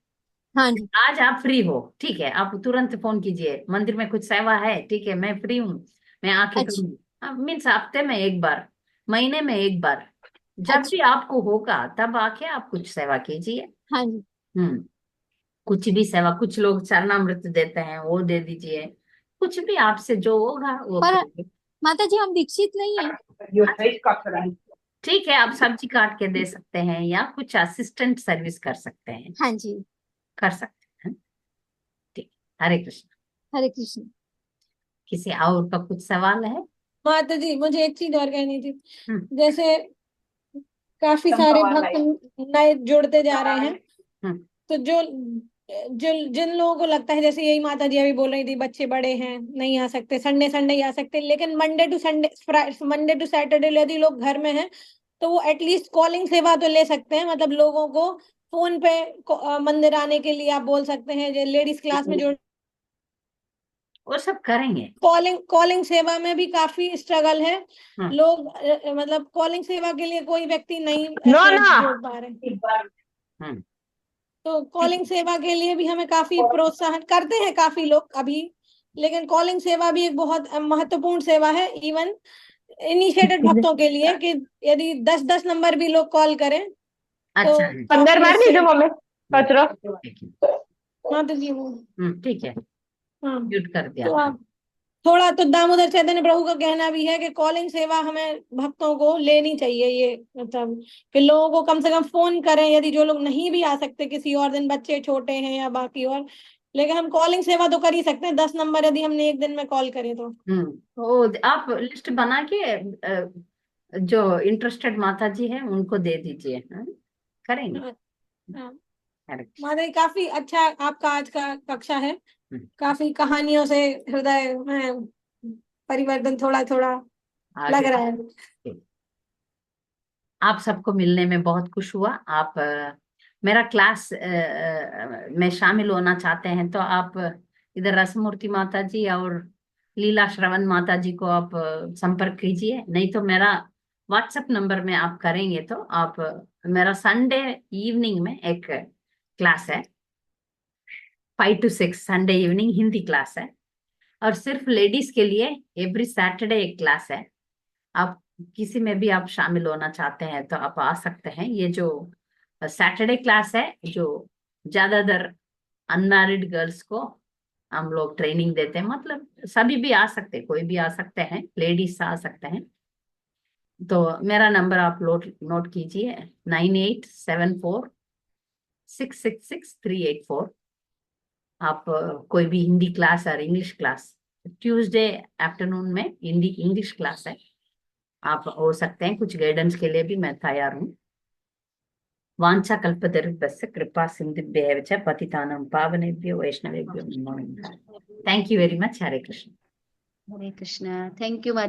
हाँ जी। आज आप फ्री हो, ठीक है, आप तुरंत फोन कीजिए, मंदिर में कुछ सेवा है, ठीक है, मैं फ्री हूँ, मैं आके अच्छा। करूंगी। मीन्स हफ्ते में एक बार, महीने में एक बार, जब अच्छा। भी आपको होगा तब आके आप कुछ सेवा कीजिए। हाँ जी। हम्म कुछ भी सेवा, कुछ लोग चरणामृत देते हैं, वो दे दीजिए। कुछ भी आपसे जो होगा वो पर करिए। माता जी, हम दीक्षित नहीं है। ठीक है, आप सब्जी काट के दे सकते हैं या कुछ असिस्टेंट सर्विस कर सकते हैं, हाँ जी। कर सकते हैं। ठीक। हरे कृष्ण। हरे कृष्ण। किसी और का कुछ सवाल है? माता जी, मुझे एक चीज और कहनी थी। हम्म जैसे काफी सारे भक्त नए जुड़ते जा रहे हैं, हम्म तो जो जो जिन लोगों को लगता है, जैसे यही माता जी अभी बोल रही थी, बच्चे बड़े हैं नहीं आ सकते, संडे संडे ही आ सकते, लेकिन मंडे टू सैटरडे यदि लोग घर में हैं तो वो एटलीस्ट कॉलिंग सेवा तो ले सकते हैं। मतलब लोगों को फोन पे मंदिर आने के लिए आप बोल सकते हैं। जो लेडीज क्लास में जो वो सब करेंगे। कॉलिंग कॉलिंग सेवा में भी काफी स्ट्रगल है। हम्म लोग मतलब कॉलिंग सेवा के लिए कोई व्यक्ति नहीं नो ऐसे ना जोड़ पा रहे। हम्म तो ठीक कॉलिंग सेवा के लिए भी हमें काफी प्रोत्साहन करते हैं काफी लोग अभी। लेकिन कॉलिंग सेवा भी एक बहुत महत्वपूर्ण सेवा है, इवन इनिशिएटेड भक्तों के लिए, कि यदि 10-10 नंबर भी लोग कॉल करें तो अच्छा है। काफी उससे। ठीक है। हाँ तो जी वो, ठीक है, हाँ। म्यूट कर दिया तो था। आप थोड़ा तो दामोदर चैतन्य प्रभु का कहना भी है कि कॉलिंग सेवा हमें भक्तों को लेनी चाहिए। ये मतलब कि लोगों को कम से कम फोन करें, यदि जो लोग नहीं भी आ सकते किसी और दिन, बच्चे छोटे हैं या बाकी और, लेकिन हम कॉलिंग सेवा तो कर ही सकते हैं। 10 नंबर यदि हमने एक दिन में कॉल करे तो। वो आप लिस्ट बना के जो इंटरेस्टेड माता जी है उनको दे दीजिए, करेंगे। हाँ, हाँ। करेक्ट। माता जी, काफी अच्छा आपका आज का कक्षा है। हम्म, काफी कहानियों से हृदय में परिवर्तन थोड़ा थोड़ा लग आगे रहा है। आप सबको मिलने में बहुत खुश हुआ। आप मेरा क्लास में शामिल होना चाहते हैं तो आप इधर रसमूर्ति माता जी और लीला श्रवण माता जी को आप संपर्क कीजिए, नहीं तो मेरा व्हाट्सएप नंबर में आप करेंगे तो आप मेरा संडे इवनिंग में एक क्लास है, 5 to 6 Sunday evening Hindi class है। और सिर्फ लेडीज के लिए एवरी सैटरडे एक क्लास है। आप किसी में भी आप शामिल होना चाहते हैं तो आप आ सकते हैं। ये जो सैटरडे क्लास है, जो ज्यादातर अनमैरिड गर्ल्स को हम लोग ट्रेनिंग देते हैं, मतलब सभी भी आ सकते हैं, कोई भी आ सकते हैं, लेडीज आ सकते हैं। तो मेरा नंबर आप नोट कीजिए, 9874666384। आप कोई भी हिंदी क्लास और इंग्लिश क्लास, ट्यूसडे आफ्टरनून में हिंदी इंग्लिश क्लास है, आप हो सकते हैं। कुछ गाइडेंस के लिए भी मैं तैयार हूँ। वांछा कल्पतरुभ्यश्च कृपा सिन्धुभ्येव च पतितानां पावनेभ्यो वैष्णवेभ्यो नमो नमः। Thank you very much. Hare Krishna. Hare Krishna. Thank you.